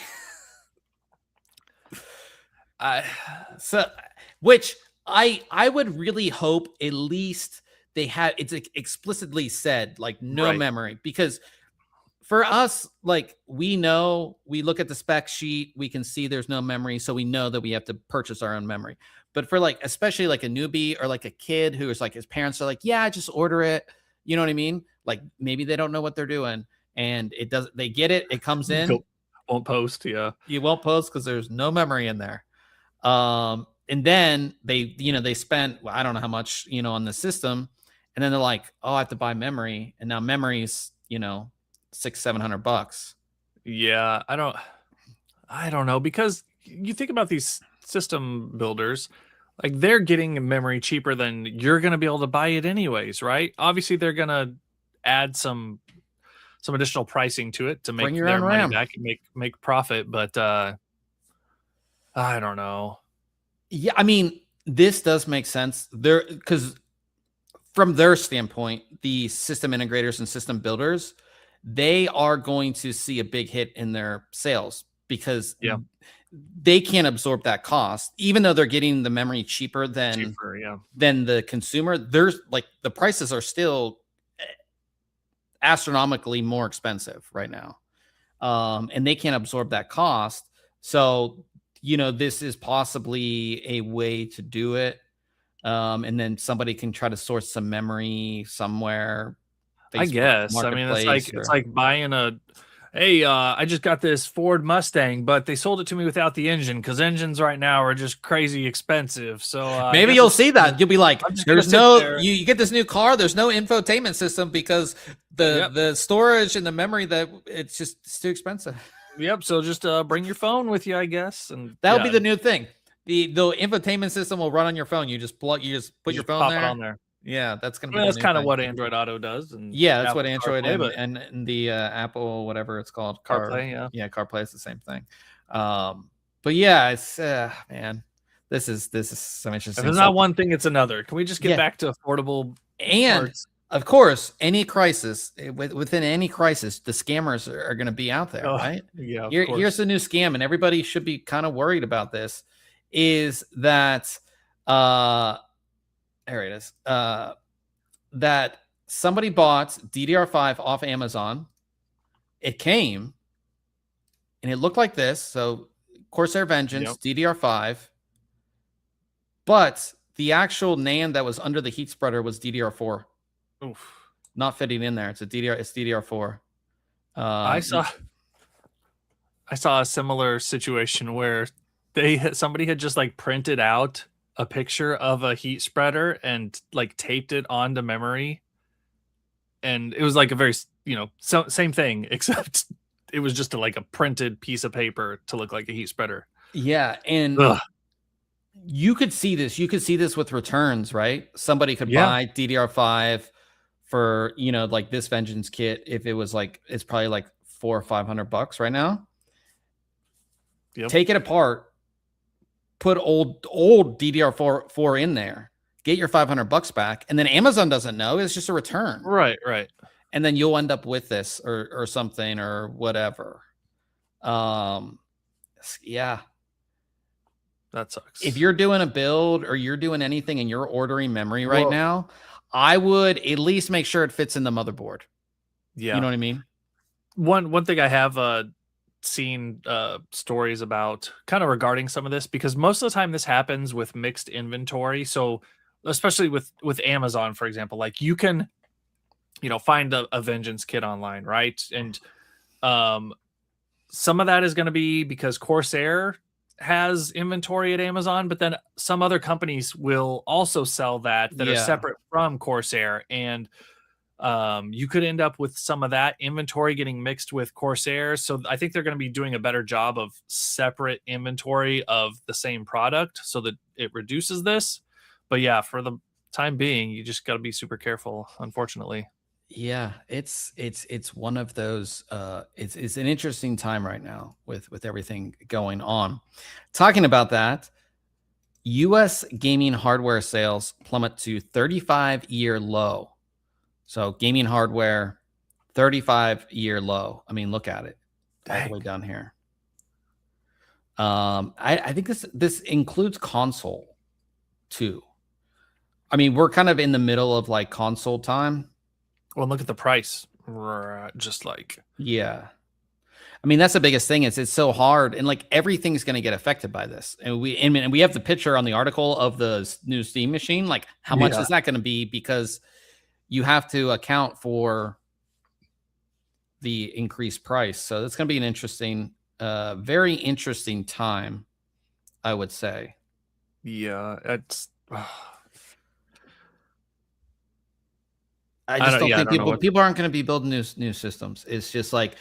Speaker 1: Which I would really hope at least they have, it's explicitly said, like, no memory, because for us, like, we look at the spec sheet, we can see there's no memory, so we know that we have to purchase our own memory. But for like, especially like a newbie or like a kid who is like, his parents are like, yeah, just order it. You know what I mean? Like, maybe they don't know what they're doing, and they get it. It comes in.
Speaker 2: Won't post. Yeah.
Speaker 1: You won't post because there's no memory in there. And then they spent, I don't know how much, on the system. And then they're like, oh, I have to buy memory. And now memory's, $600-700.
Speaker 2: Yeah. I don't know, because you think about these system builders, like, they're getting memory cheaper than you're going to be able to buy it anyways, right? Obviously they're going to add some additional pricing to it to make their money back and make profit, but I don't know.
Speaker 1: Yeah, I mean, this does make sense there, because from their standpoint, the system integrators and system builders, they are going to see a big hit in their sales because they can't absorb that cost, even though they're getting the memory cheaper than the consumer. There's like the prices are still astronomically more expensive right now, and they can't absorb that cost. So, this is possibly a way to do it. And then somebody can try to source some memory somewhere.
Speaker 2: I guess. I mean, it's like buying I just got this Ford Mustang, but they sold it to me without the engine because engines right now are just crazy expensive. So
Speaker 1: maybe you'll see that. You'll be like, there's no, you get this new car, there's no infotainment system because the storage and the memory, that it's too expensive.
Speaker 2: Yep. So just bring your phone with you, I guess. And
Speaker 1: that'll be the new thing. The infotainment system will run on your phone. You just put your phone
Speaker 2: there. It on there.
Speaker 1: Yeah, that's gonna be.
Speaker 2: That's kind of what Android Auto does, and
Speaker 1: that's what Android and the Apple, whatever it's called,
Speaker 2: CarPlay.
Speaker 1: Yeah, CarPlay is the same thing. But yeah, it's man, this is some interesting.
Speaker 2: If there's not one thing, it's another. Can we just get back to affordable?
Speaker 1: And parts? Of course, any crisis within any crisis, the scammers are going to be out there, right?
Speaker 2: Yeah.
Speaker 1: Here's the new scam, and everybody should be kind of worried about this. Is that there it is. That somebody bought DDR5 off Amazon. It came and it looked like this. So Corsair Vengeance, DDR5. But the actual NAND that was under the heat spreader was DDR4.
Speaker 2: Oof.
Speaker 1: Not fitting in there. It's DDR4.
Speaker 2: I saw a similar situation where somebody had just like printed out a picture of a heat spreader and like taped it onto memory, and it was like a very same thing, except it was just like a printed piece of paper to look like a heat spreader.
Speaker 1: Yeah, and you could see this with returns, right? Somebody could buy DDR5 for like this Vengeance kit. If it was like, it's probably like $400 or $500 right now. Take it apart, put old DDR4 in there, get your $500 back, and then Amazon doesn't know. It's just a return.
Speaker 2: Right.
Speaker 1: And then you'll end up with this or something or whatever. Yeah.
Speaker 2: That sucks.
Speaker 1: If you're doing a build or you're doing anything and you're ordering memory right now, I would at least make sure it fits in the motherboard.
Speaker 2: Yeah.
Speaker 1: You know what I mean?
Speaker 2: One thing I have seen stories about kind of regarding some of this, because most of the time this happens with mixed inventory. So especially with Amazon, for example, like you can, find a Vengeance kit online, right? And some of that is going to be because Corsair has inventory at Amazon, but then some other companies will also sell that are separate from Corsair. And you could end up with some of that inventory getting mixed with Corsair. So I think they're going to be doing a better job of separate inventory of the same product so that it reduces this. But yeah, for the time being, you just got to be super careful, unfortunately.
Speaker 1: Yeah, it's one of those it's an interesting time right now with everything going on. Talking about that, US gaming hardware sales plummet to 35-year low. So gaming hardware, 35-year low. I mean, look at it. All the way down here. I think this includes console too. I mean, we're kind of in the middle of like console time.
Speaker 2: Well, look at the price. Just like,
Speaker 1: yeah. I mean, that's the biggest thing. It's so hard, and like everything's going to get affected by this. And we have the picture on the article of the new Steam machine. Like, how much is that going to be? Because you have to account for the increased price. So it's going to be an interesting, very interesting time, I would say.
Speaker 2: Yeah, it's.
Speaker 1: I just don't think people aren't going to be building new systems. It's just like,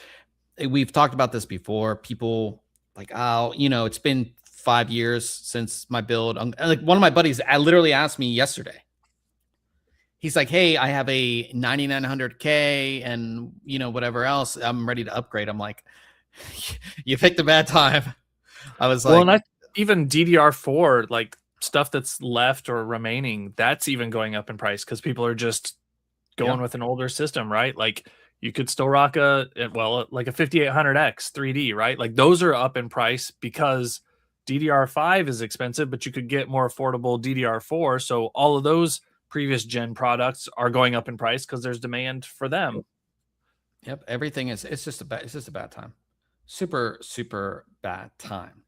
Speaker 1: we've talked about this before. People like, oh, it's been 5 years since my build. Like one of my buddies literally asked me yesterday. He's like, hey, I have a 9900K and whatever else. I'm ready to upgrade. I'm like, you picked a bad time. I was like,
Speaker 2: well, and even DDR4, like stuff that's left or remaining, that's even going up in price because people are just going with an older system, right? Like you could still rock like a 5800X 3D, right? Like those are up in price because DDR5 is expensive, but you could get more affordable DDR4. So all of those previous gen products are going up in price because there's demand for them.
Speaker 1: Yep, everything is. It's just a bad time. Super bad time.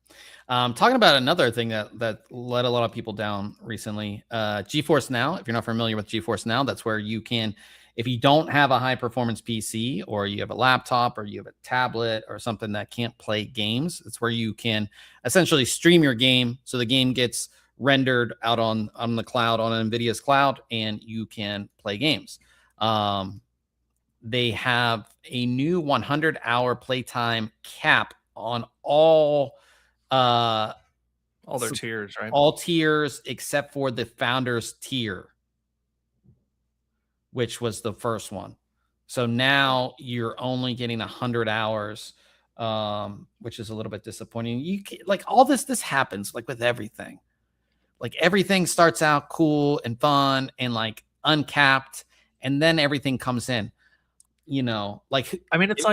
Speaker 1: Talking about another thing that let a lot of people down recently. GeForce Now. If you're not familiar with GeForce Now, that's where you can, if you don't have a high performance PC or you have a laptop or you have a tablet or something that can't play games, it's where you can essentially stream your game. So the game gets rendered out on the cloud, on NVIDIA's cloud, and you can play games. They have a new 100-hour playtime cap on all
Speaker 2: their tiers, right?
Speaker 1: All tiers except for the founders tier, which was the first one. So now you're only getting 100 hours, which is a little bit disappointing. You can, like all this happens like with everything. Like everything starts out cool and fun and like uncapped, and then everything comes in. You know, like
Speaker 2: I mean, it's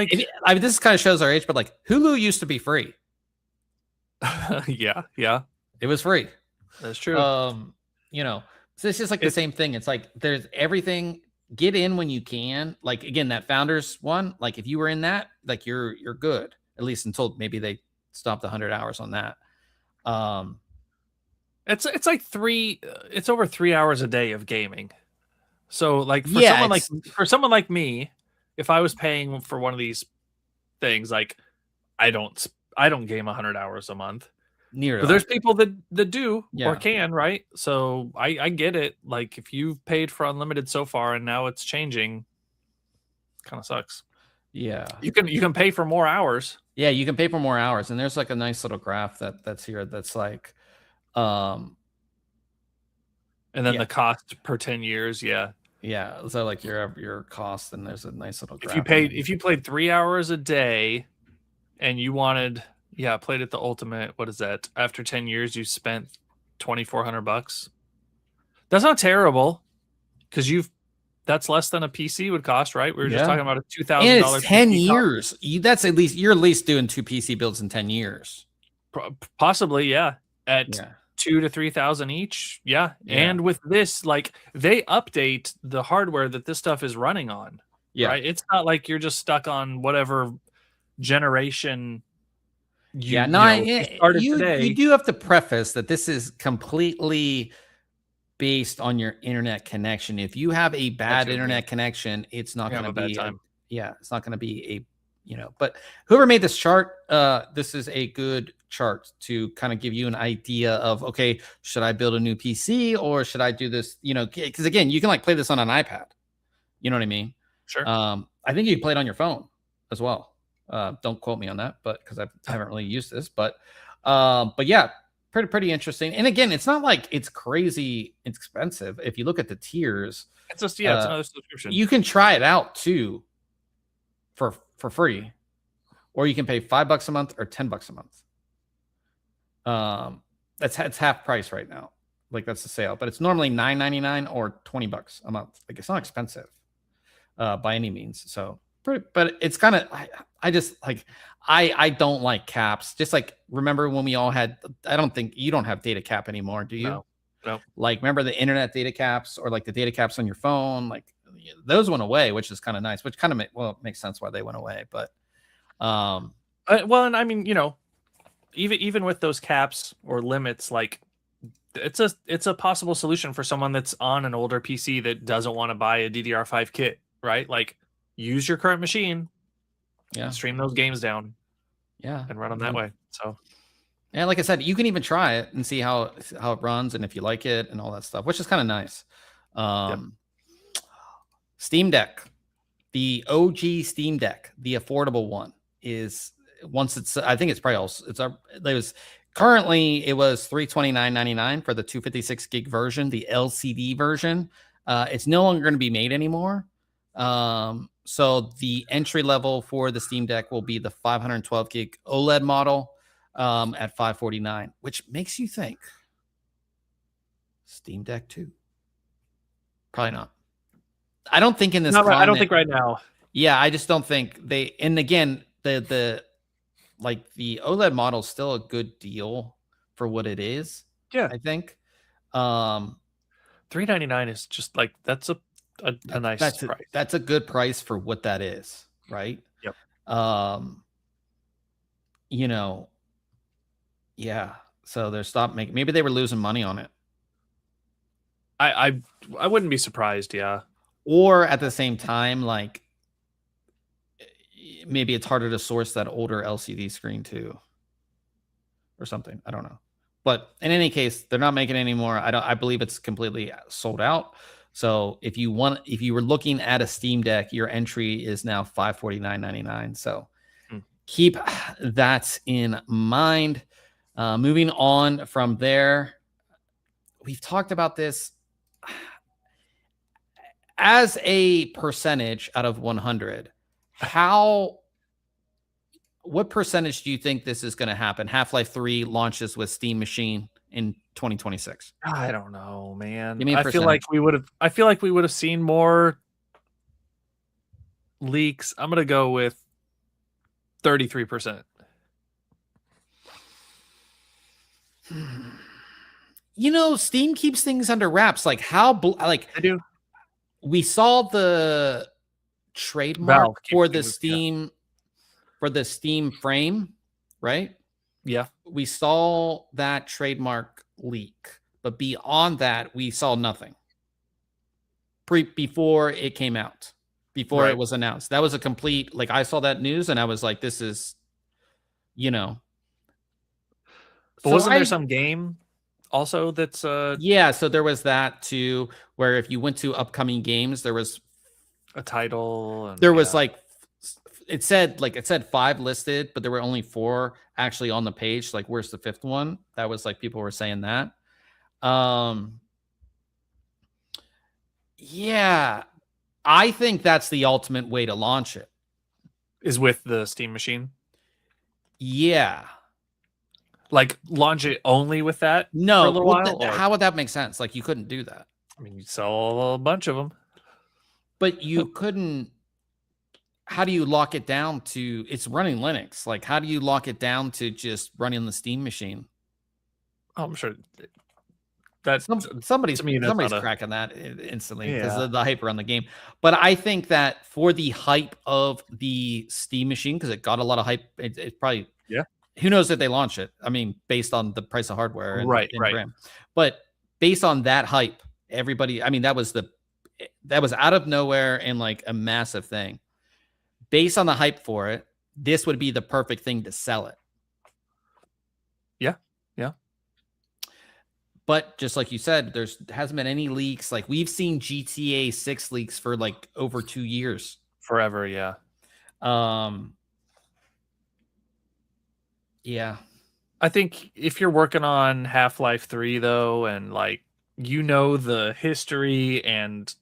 Speaker 1: this kind of shows our age, but like Hulu used to be free.
Speaker 2: yeah,
Speaker 1: it was free.
Speaker 2: That's true.
Speaker 1: You know, so it's just like the same thing. It's like there's everything. Get in when you can. Like again, that founders one. Like if you were in that, like you're good, at least until maybe they stopped the 100 hours on that.
Speaker 2: It's like it's over 3 hours a day of gaming. So like for someone like me, if I was paying for one of these things, like I don't game 100 hours a month. But there's people that do or can, right? So I get it. Like if you've paid for unlimited so far and now it's changing, kind of sucks.
Speaker 1: Yeah.
Speaker 2: You can pay for more hours.
Speaker 1: Yeah, you can pay for more hours. And there's like a nice little graph that's here that's like
Speaker 2: and then the cost per 10 years,
Speaker 1: yeah, so like your cost, and there's a nice little graph.
Speaker 2: If you played 3 hours a day and you wanted played at the ultimate, what is that, after 10 years you spent $2,400. That's not terrible, because that's less than a PC would cost, right? We were just talking about a $2,000
Speaker 1: it's 10 years. That's you're at least doing 2 PC builds in 10 years.
Speaker 2: Possibly, yeah. At $2,000 to $3,000 each, And with this, like they update the hardware that this stuff is running on. Right? It's not like you're just stuck on whatever generation.
Speaker 1: You do have to preface that this is completely based on your internet connection. If you have a bad internet connection, it's not going to be it's not going to be but whoever made this chart, this is a good chart to kind of give you an idea of, okay, should I build a new PC or should I do this? Because again, you can like play this on an iPad. You know what I mean?
Speaker 2: Sure.
Speaker 1: I think you can play it on your phone as well. Don't quote me on that, but because I haven't really used this, but yeah, pretty interesting. And again, it's not like it's crazy expensive. If you look at the tiers,
Speaker 2: it's just it's another subscription.
Speaker 1: You can try it out too for free, or you can pay $5 a month or $10 a month. It's half price right now. Like that's the sale, but it's normally $9.99 or $20 a month. Like it's not expensive by any means. So but it's kind of, I just like, I don't like caps. Just like, remember when we all had, I don't think you don't have data cap anymore, do you?
Speaker 2: No.
Speaker 1: Like, remember the internet data caps or like the data caps on your phone? Like those went away, which is kind of nice, which kind of it makes sense why they went away. But,
Speaker 2: well, and I mean, even with those caps or limits, like it's a possible solution for someone that's on an older PC that doesn't want to buy a DDR5 kit, right? Like, use your current machine, stream those games down, and run them that way. So,
Speaker 1: and like I said, you can even try it and see how it runs and if you like it and all that stuff, which is kind of nice. Steam Deck, the OG Steam Deck, the affordable one, is I think it's probably also currently it was $329.99 for the 256 gig version, the LCD version. It's no longer going to be made anymore. So the entry level for the Steam Deck will be the 512 gig OLED model at $549, which makes you think, Steam Deck 2. Probably not. I don't think in this
Speaker 2: Not right,
Speaker 1: climate,
Speaker 2: I don't think right now.
Speaker 1: Yeah, I just don't think they. And again, the OLED model is still a good deal for what it is.
Speaker 2: Yeah,
Speaker 1: I think.
Speaker 2: $399 is just like that's a nice price.
Speaker 1: That's a good price for what that is, right?
Speaker 2: Yep.
Speaker 1: You know, yeah. So they're stopped making. Maybe they were losing money on it.
Speaker 2: I wouldn't be surprised. Yeah.
Speaker 1: Or at the same time, like maybe it's harder to source that older LCD screen too, or something. I don't know. But in any case, they're not making it anymore. I believe it's completely sold out. So if you were looking at a Steam Deck, your entry is now $549.99. So keep that in mind. Moving on from there, we've talked about this as a percentage out of 100. What percentage do you think this is going to happen? Half-Life 3 launches with Steam Machine in 2026.
Speaker 2: I don't know, man.
Speaker 1: Give me a
Speaker 2: I feel like we would have seen more leaks. I'm gonna go with 33%.
Speaker 1: Steam keeps things under wraps. Like I
Speaker 2: do.
Speaker 1: We saw the trademark for the Steam frame, right?
Speaker 2: Yeah.
Speaker 1: We saw that trademark leak, but beyond that, we saw nothing. Before it came out, before it was announced. That was a complete, like, I saw that news and I was like, this is,
Speaker 2: But wasn't there some game also that's
Speaker 1: yeah, so there was that too, where if you went to upcoming games, there was
Speaker 2: a title and
Speaker 1: there was like it said 5 listed, but there were only 4 actually on the page. Like, where's the 5th one? That was like people were saying that. Yeah, I think that's the ultimate way to launch it.
Speaker 2: Is with the Steam Machine.
Speaker 1: Yeah.
Speaker 2: Like launch it only with that?
Speaker 1: No,
Speaker 2: for a little while,
Speaker 1: how would that make sense? Like, you couldn't do that.
Speaker 2: I mean, you sell a bunch of them,
Speaker 1: but you couldn't. How do you lock it down to it's running Linux? Like, how do you lock it down to just running the Steam Machine?
Speaker 2: Oh, I'm sure that
Speaker 1: somebody's cracking that instantly because of the hype around the game. But I think that for the hype of the Steam Machine, because it got a lot of hype, it's probably who knows if they launch it? I mean, based on the price of hardware, and RAM. But based on that hype, everybody. I mean, that was out of nowhere and like a massive thing. Based on the hype for it, this would be the perfect thing to sell it.
Speaker 2: Yeah.
Speaker 1: But just like you said, there hasn't been any leaks. Like, we've seen GTA 6 leaks for like over 2 years.
Speaker 2: Forever, yeah.
Speaker 1: Yeah.
Speaker 2: I think if you're working on Half-Life 3 though, and like the history, and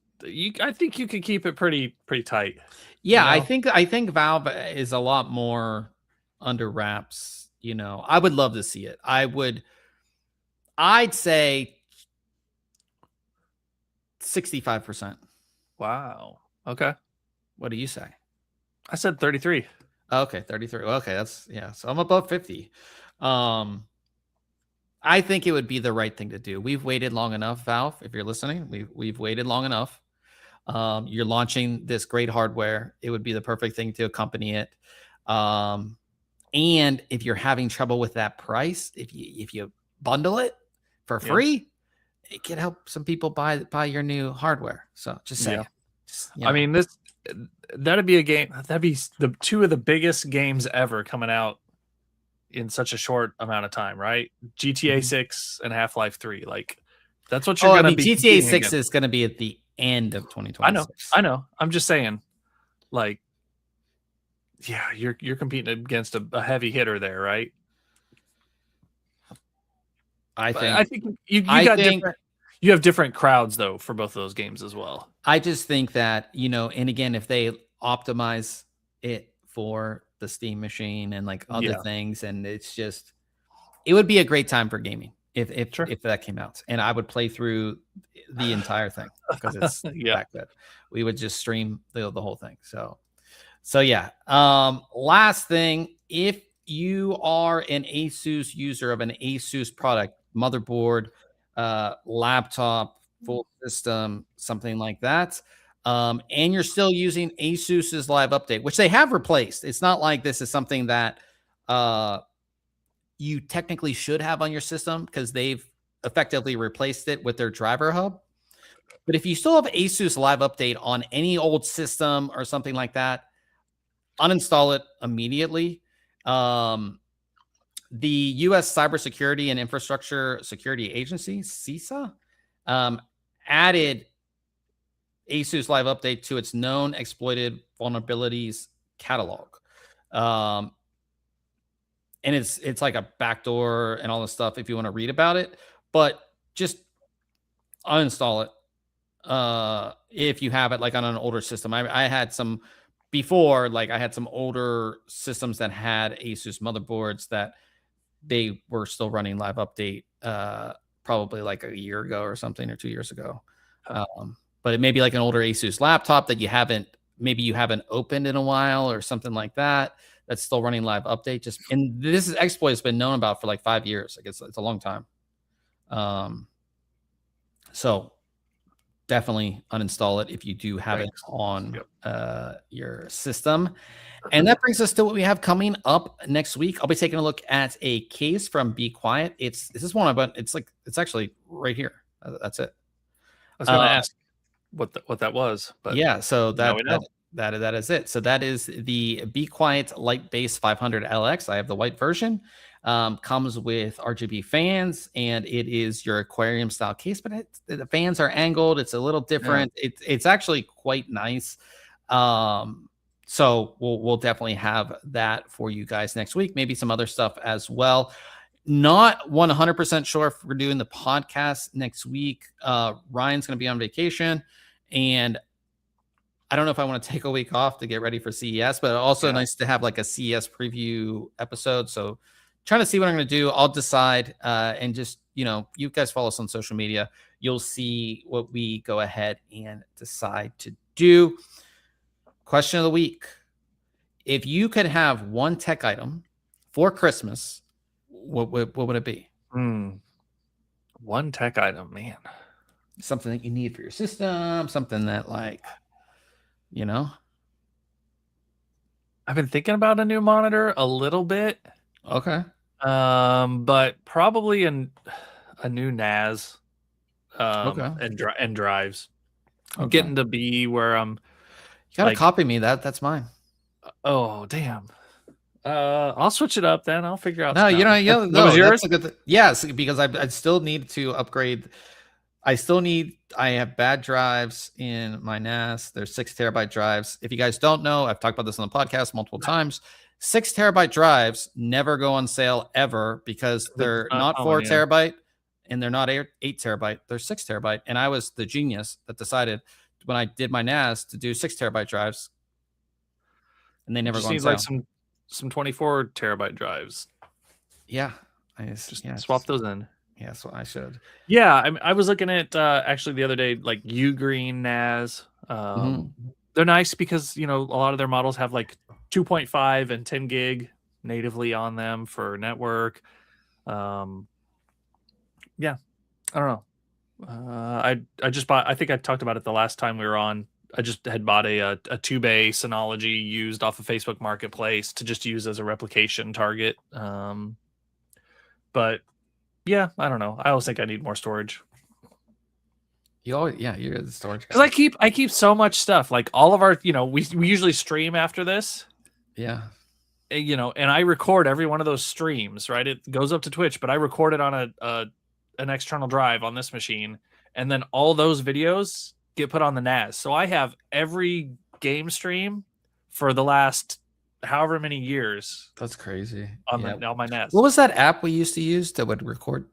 Speaker 2: I think you could keep it pretty tight.
Speaker 1: Yeah, I think Valve is a lot more under wraps. I would love to see it. I'd say 65%.
Speaker 2: Wow. Okay.
Speaker 1: What do you say?
Speaker 2: I said 33.
Speaker 1: Okay, 33. Okay, so I'm above 50. I think it would be the right thing to do. We've waited long enough, Valve. If you're listening, we've waited long enough. You're launching this great hardware. It would be the perfect thing to accompany it. And if you're having trouble with that price, if you bundle it for free, it can help some people buy your new hardware. So just say,
Speaker 2: I mean, that'd be a game. That'd be the 2 of the biggest games ever coming out in such a short amount of time, right? GTA 6 and Half-Life 3. Like, that's what you're gonna be.
Speaker 1: GTA 6 is gonna be at the end of 2026.
Speaker 2: I know. I'm just saying, like, yeah, you're competing against a heavy hitter there, right? I think you have different crowds though for both of those games as well.
Speaker 1: I just think that, and again, if they optimize it for the Steam Machine and like other things, and it would be a great time for gaming. if that came out, and I would play through the entire thing because it's that good. We would just stream the whole thing. So yeah. Last thing, if you are an Asus user of an Asus product, motherboard, laptop, full system, something like that, and you're still using Asus's Live Update, which they have replaced. It's not like this is something that you technically should have on your system because they've effectively replaced it with their driver hub. But if you still have Asus Live Update on any old system or something like that, uninstall it immediately. The U.S. Cybersecurity and Infrastructure Security Agency, CISA, added Asus Live Update to its known exploited vulnerabilities catalog. And it's like a backdoor and all this stuff if you want to read about it, but just uninstall it if you have it like on an older system. I had some before, like I had some older systems that had Asus motherboards that they were still running Live Update probably like a year ago or something, or 2 years ago. But it may be like an older Asus laptop that you haven't opened in a while or something like that. That's still running Live Update. And this exploit has been known about for like 5 years. Like it's a long time. So definitely uninstall it if you do have it on your system. And that brings us to what we have coming up next week. I'll be taking a look at a case from Be Quiet. This is one, but it's actually right here. That's it.
Speaker 2: I was going to ask what that was, but
Speaker 1: yeah. So that is it. So that is the Be Quiet Light Base 500 LX. I have the white version. Comes with RGB fans, and it is your aquarium style case, but the fans are angled. It's a little different. Yeah. It's actually quite nice. So we'll definitely have that for you guys next week. Maybe some other stuff as well. Not 100% sure if we're doing the podcast next week. Ryan's going to be on vacation, and I don't know if I want to take a week off to get ready for CES, but also nice to have like a CES preview episode. So trying to see what I'm going to do. I'll decide, and just, you guys follow us on social media. You'll see what we go ahead and decide to do. Question of the week. If you could have one tech item for Christmas, what would it be?
Speaker 2: One tech item, man.
Speaker 1: Something that you need for your system, something that
Speaker 2: I've been thinking about a new monitor a little bit.
Speaker 1: Okay.
Speaker 2: But probably a new NAS.
Speaker 1: Okay.
Speaker 2: And drives. Okay. I'm getting to be where I'm.
Speaker 1: You gotta copy me. That's mine.
Speaker 2: Oh damn. I'll switch it up then. I'll figure out.
Speaker 1: No,
Speaker 2: what was yours?
Speaker 1: That's a good thing. Yes, because I still need to upgrade. I have bad drives in my NAS. There's 6 terabyte drives. If you guys don't know, I've talked about this on the podcast multiple times. 6 terabyte drives never go on sale ever because they're not 4 terabyte and they're not 8 terabyte. They're 6 terabyte. And I was the genius that decided when I did my NAS to do 6 terabyte drives, and they never go on sale.
Speaker 2: Like some 24 terabyte drives.
Speaker 1: Yeah,
Speaker 2: swap those in.
Speaker 1: Yeah, so I should.
Speaker 2: Yeah, I was looking at actually the other day, like Ugreen NAS. They're nice because a lot of their models have like 2.5 and 10 gig natively on them for network. Yeah, I don't know. I just bought. I think I talked about it the last time we were on. I just had bought a 2-bay Synology used off of Facebook Marketplace to just use as a replication target. But yeah, I don't know. I always think I need more storage.
Speaker 1: You're the storage guy.
Speaker 2: Because I keep so much stuff. Like all of our, we usually stream after this.
Speaker 1: Yeah.
Speaker 2: And I record every one of those streams, right? It goes up to Twitch, but I record it on an external drive on this machine, and then all those videos get put on the NAS. So I have every game stream for the last however many years.
Speaker 1: That's crazy.
Speaker 2: On my NAS.
Speaker 1: What was that app we used to use that would record?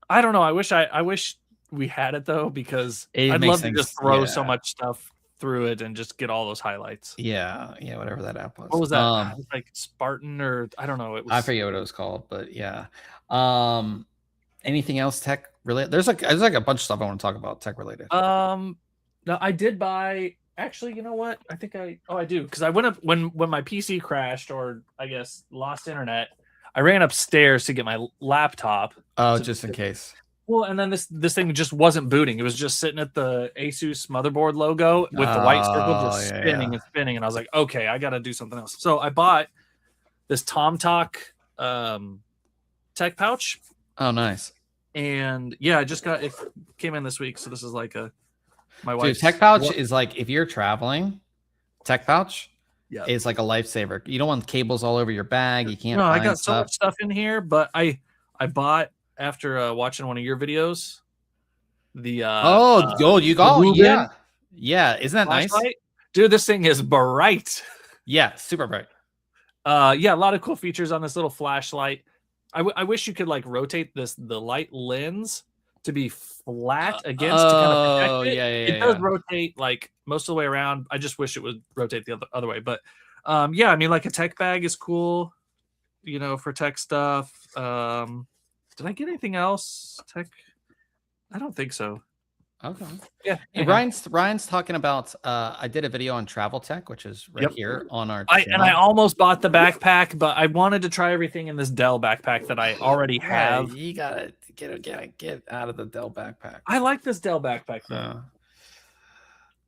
Speaker 2: I don't know. I wish we had it though, because I'd love to just throw so much stuff through it and just get all those highlights.
Speaker 1: Yeah, whatever that app was.
Speaker 2: What was that? Like Spartan, or I don't know.
Speaker 1: I forget what it was called, but yeah. Anything else tech related? There's like a bunch of stuff I want to talk about tech related.
Speaker 2: No, I did buy. Actually, you know what? I think I do, because I went up when my PC crashed, or I guess lost internet. I ran upstairs to get my laptop.
Speaker 1: Oh, just in case.
Speaker 2: Well, and then this thing just wasn't booting. It was just sitting at the Asus motherboard logo with the white circle just spinning and spinning. And I was like, okay, I got to do something else. So I bought this TomTalk tech pouch.
Speaker 1: Oh, nice.
Speaker 2: And yeah, I just got it. Came in this week, so this is like my wife's
Speaker 1: tech pouch is like, if you're traveling, tech pouch is like a lifesaver. You don't want cables all over your bag. You can't.
Speaker 2: No, I got so much stuff in here, but I bought after watching one of your videos. The
Speaker 1: you got yeah. Isn't that nice,
Speaker 2: dude? This thing is bright.
Speaker 1: Yeah, super bright.
Speaker 2: Yeah, a lot of cool features on this little flashlight. I wish you could like rotate the light lens to be flat against to kind of protect it. It does rotate like most of the way around. I just wish it would rotate the other way. But yeah, I mean, like a tech bag is cool, you know, for tech stuff. Did I get anything else? Tech? I don't think so.
Speaker 1: Okay.
Speaker 2: Yeah.
Speaker 1: And Ryan's talking about. I did a video on travel tech, which is right here on our.
Speaker 2: And I almost bought the backpack, but I wanted to try everything in this Dell backpack that I already have.
Speaker 1: You gotta get out of the Dell backpack.
Speaker 2: I like this Dell backpack though.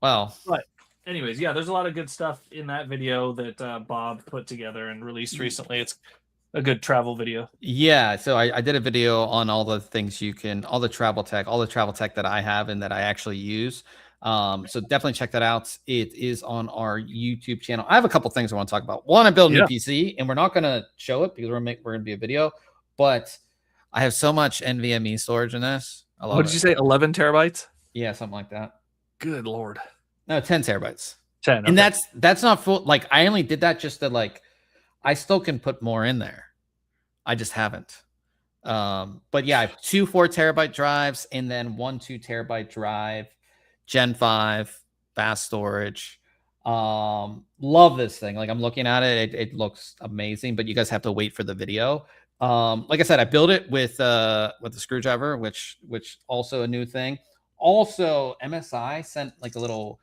Speaker 1: Well,
Speaker 2: but anyways, yeah, there's a lot of good stuff in that video that Bob put together and released recently. It's a good travel video.
Speaker 1: Yeah, so I did a video on all the things all the travel tech that I have and that I actually use. So definitely check that out. It is on our YouTube channel. I have a couple things I want to talk about. One, I built a new PC, and we're not going to show it because we're going to be a video, but I have so much NVMe storage in this. I love
Speaker 2: What did you say? 11 terabytes?
Speaker 1: Yeah, something like that.
Speaker 2: Good Lord.
Speaker 1: No, 10 terabytes.
Speaker 2: 10. Okay.
Speaker 1: And that's not full. Like, I only did that just to like, I still can put more in there. I just haven't. But yeah, I have 2 4-terabyte drives and then 1 2-terabyte drive, Gen 5, fast storage. Love this thing. Like, I'm looking at it. It looks amazing, but you guys have to wait for the video. Like I said, I built it with the screwdriver, which also a new thing. Also, MSI sent like a little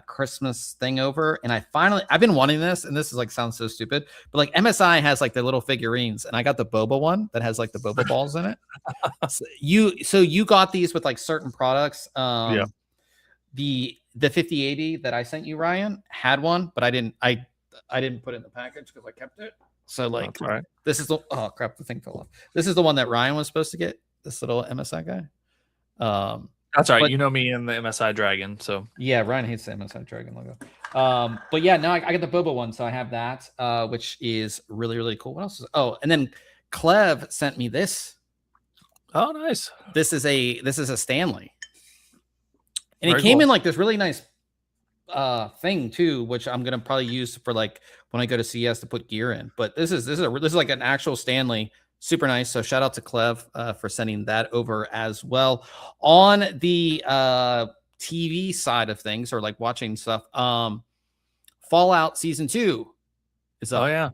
Speaker 1: Christmas thing over, and I've been wanting this, and this is like sounds so stupid, but like MSI has like the little figurines, and I got the boba one that has like the boba balls in it. So you got these with like certain products. The 5080 that I sent you, Ryan, had one, but I didn't put it in the package because I kept it. So like this is the crap, the thing fell off. This is the one that Ryan was supposed to get, this little MSI guy.
Speaker 2: That's right. You know me and the MSI Dragon. So
Speaker 1: yeah, Ryan hates the MSI Dragon logo. But yeah, now I got the boba one, so I have that, which is really, really cool. What else? And then Clev sent me this.
Speaker 2: Oh, nice.
Speaker 1: This is a Stanley, and it came in like this really nice thing too, which I'm gonna probably use for like when I go to CS to put gear in. But this is like an actual Stanley. Super nice. So shout out to Clev for sending that over as well. On the TV side of things, or like watching stuff, Fallout Season 2 is up.
Speaker 2: Oh yeah,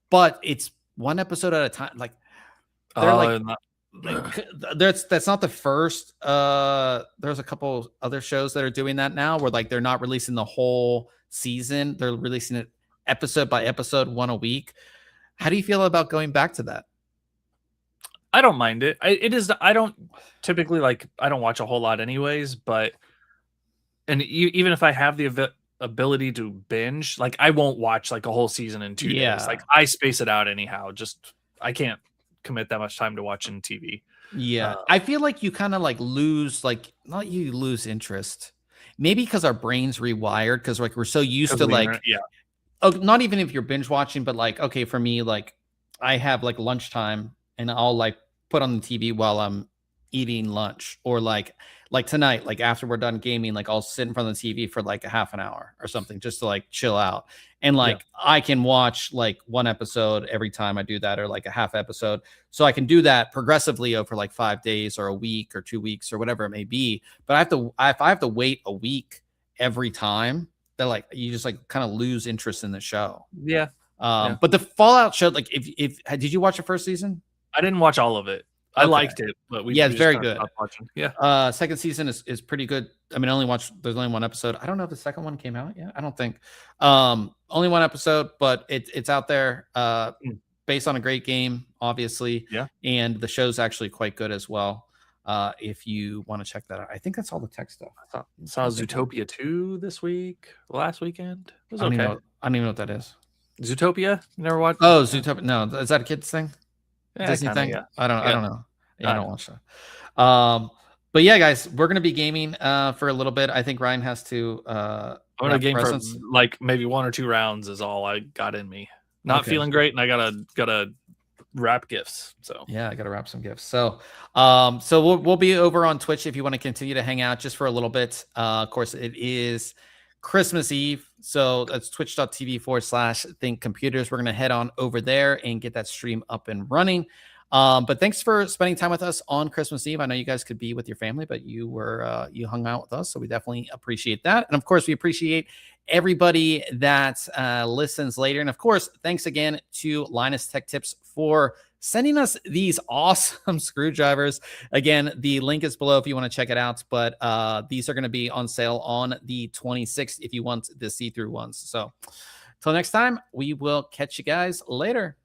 Speaker 1: but it's one episode at a time. Like they're that's not the first. There's a couple other shows that are doing that now, where like they're not releasing the whole season. They're releasing it episode by episode, one a week. How do you feel about going back to that?
Speaker 2: I don't mind it. It is. I don't typically I don't watch a whole lot anyways, but even if I have the ability to binge, like I won't watch like a whole season in 2 days. Like I space it out anyhow. Just I can't commit that much time to watching TV.
Speaker 1: Yeah. I feel like you kind of like lose interest. Maybe because our brains rewired, because like we're so used to like not even if you're binge watching, but like, okay, for me, like I have like lunchtime and I'll like put on the TV while I'm eating lunch, or like tonight, like after we're done gaming, like I'll sit in front of the TV for like a half an hour or something just to like chill out. And like I can watch like one episode every time I do that, or like a half episode. So I can do that progressively over like 5 days or a week or 2 weeks or whatever it may be. But if I have to wait a week every time, that like you just like kind of lose interest in the show.
Speaker 2: Yeah.
Speaker 1: But the Fallout show, like if did you watch the first season?
Speaker 2: I didn't watch all of it. I liked it, but we
Speaker 1: it's
Speaker 2: just
Speaker 1: very
Speaker 2: kinda
Speaker 1: good.
Speaker 2: stopped watching. Yeah.
Speaker 1: Second season is pretty good. I mean, there's only one episode. I don't know if the second one came out yet. I don't think. Only one episode, but it's out there. Based on a great game, obviously.
Speaker 2: Yeah.
Speaker 1: And the show's actually quite good as well. If you want to check that out. I think that's all the tech stuff.
Speaker 2: Saw Zootopia 2 this week, last weekend. It was
Speaker 1: I don't
Speaker 2: okay.
Speaker 1: even know what that is.
Speaker 2: Zootopia? You never watched?
Speaker 1: Oh, Zootopia. No, is that a kid's thing?
Speaker 2: Yeah,
Speaker 1: Disney
Speaker 2: kinda,
Speaker 1: thing?
Speaker 2: yeah.
Speaker 1: I don't
Speaker 2: Yeah.
Speaker 1: know. Yeah, I don't watch that. But yeah, guys, we're gonna be gaming for a little bit. I think Ryan has to
Speaker 2: I'm gonna game
Speaker 1: presents.
Speaker 2: for like maybe 1 or 2 rounds is all I got in me. Not feeling great, and I gotta wrap gifts. So
Speaker 1: yeah, I gotta wrap some gifts. So we'll be over on Twitch if you want to continue to hang out just for a little bit. Of course, it is Christmas Eve, so that's twitch.tv/ThinkComputers. We're gonna head on over there and get that stream up and running. But thanks for spending time with us on Christmas Eve. I know you guys could be with your family, but you hung out with us, so we definitely appreciate that. And of course, we appreciate everybody that listens later. And of course, thanks again to Linus Tech Tips for sending us these awesome screwdrivers. Again, the link is below if you want to check it out. But these are going to be on sale on the 26th if you want the see-through ones. So until next time, we will catch you guys later.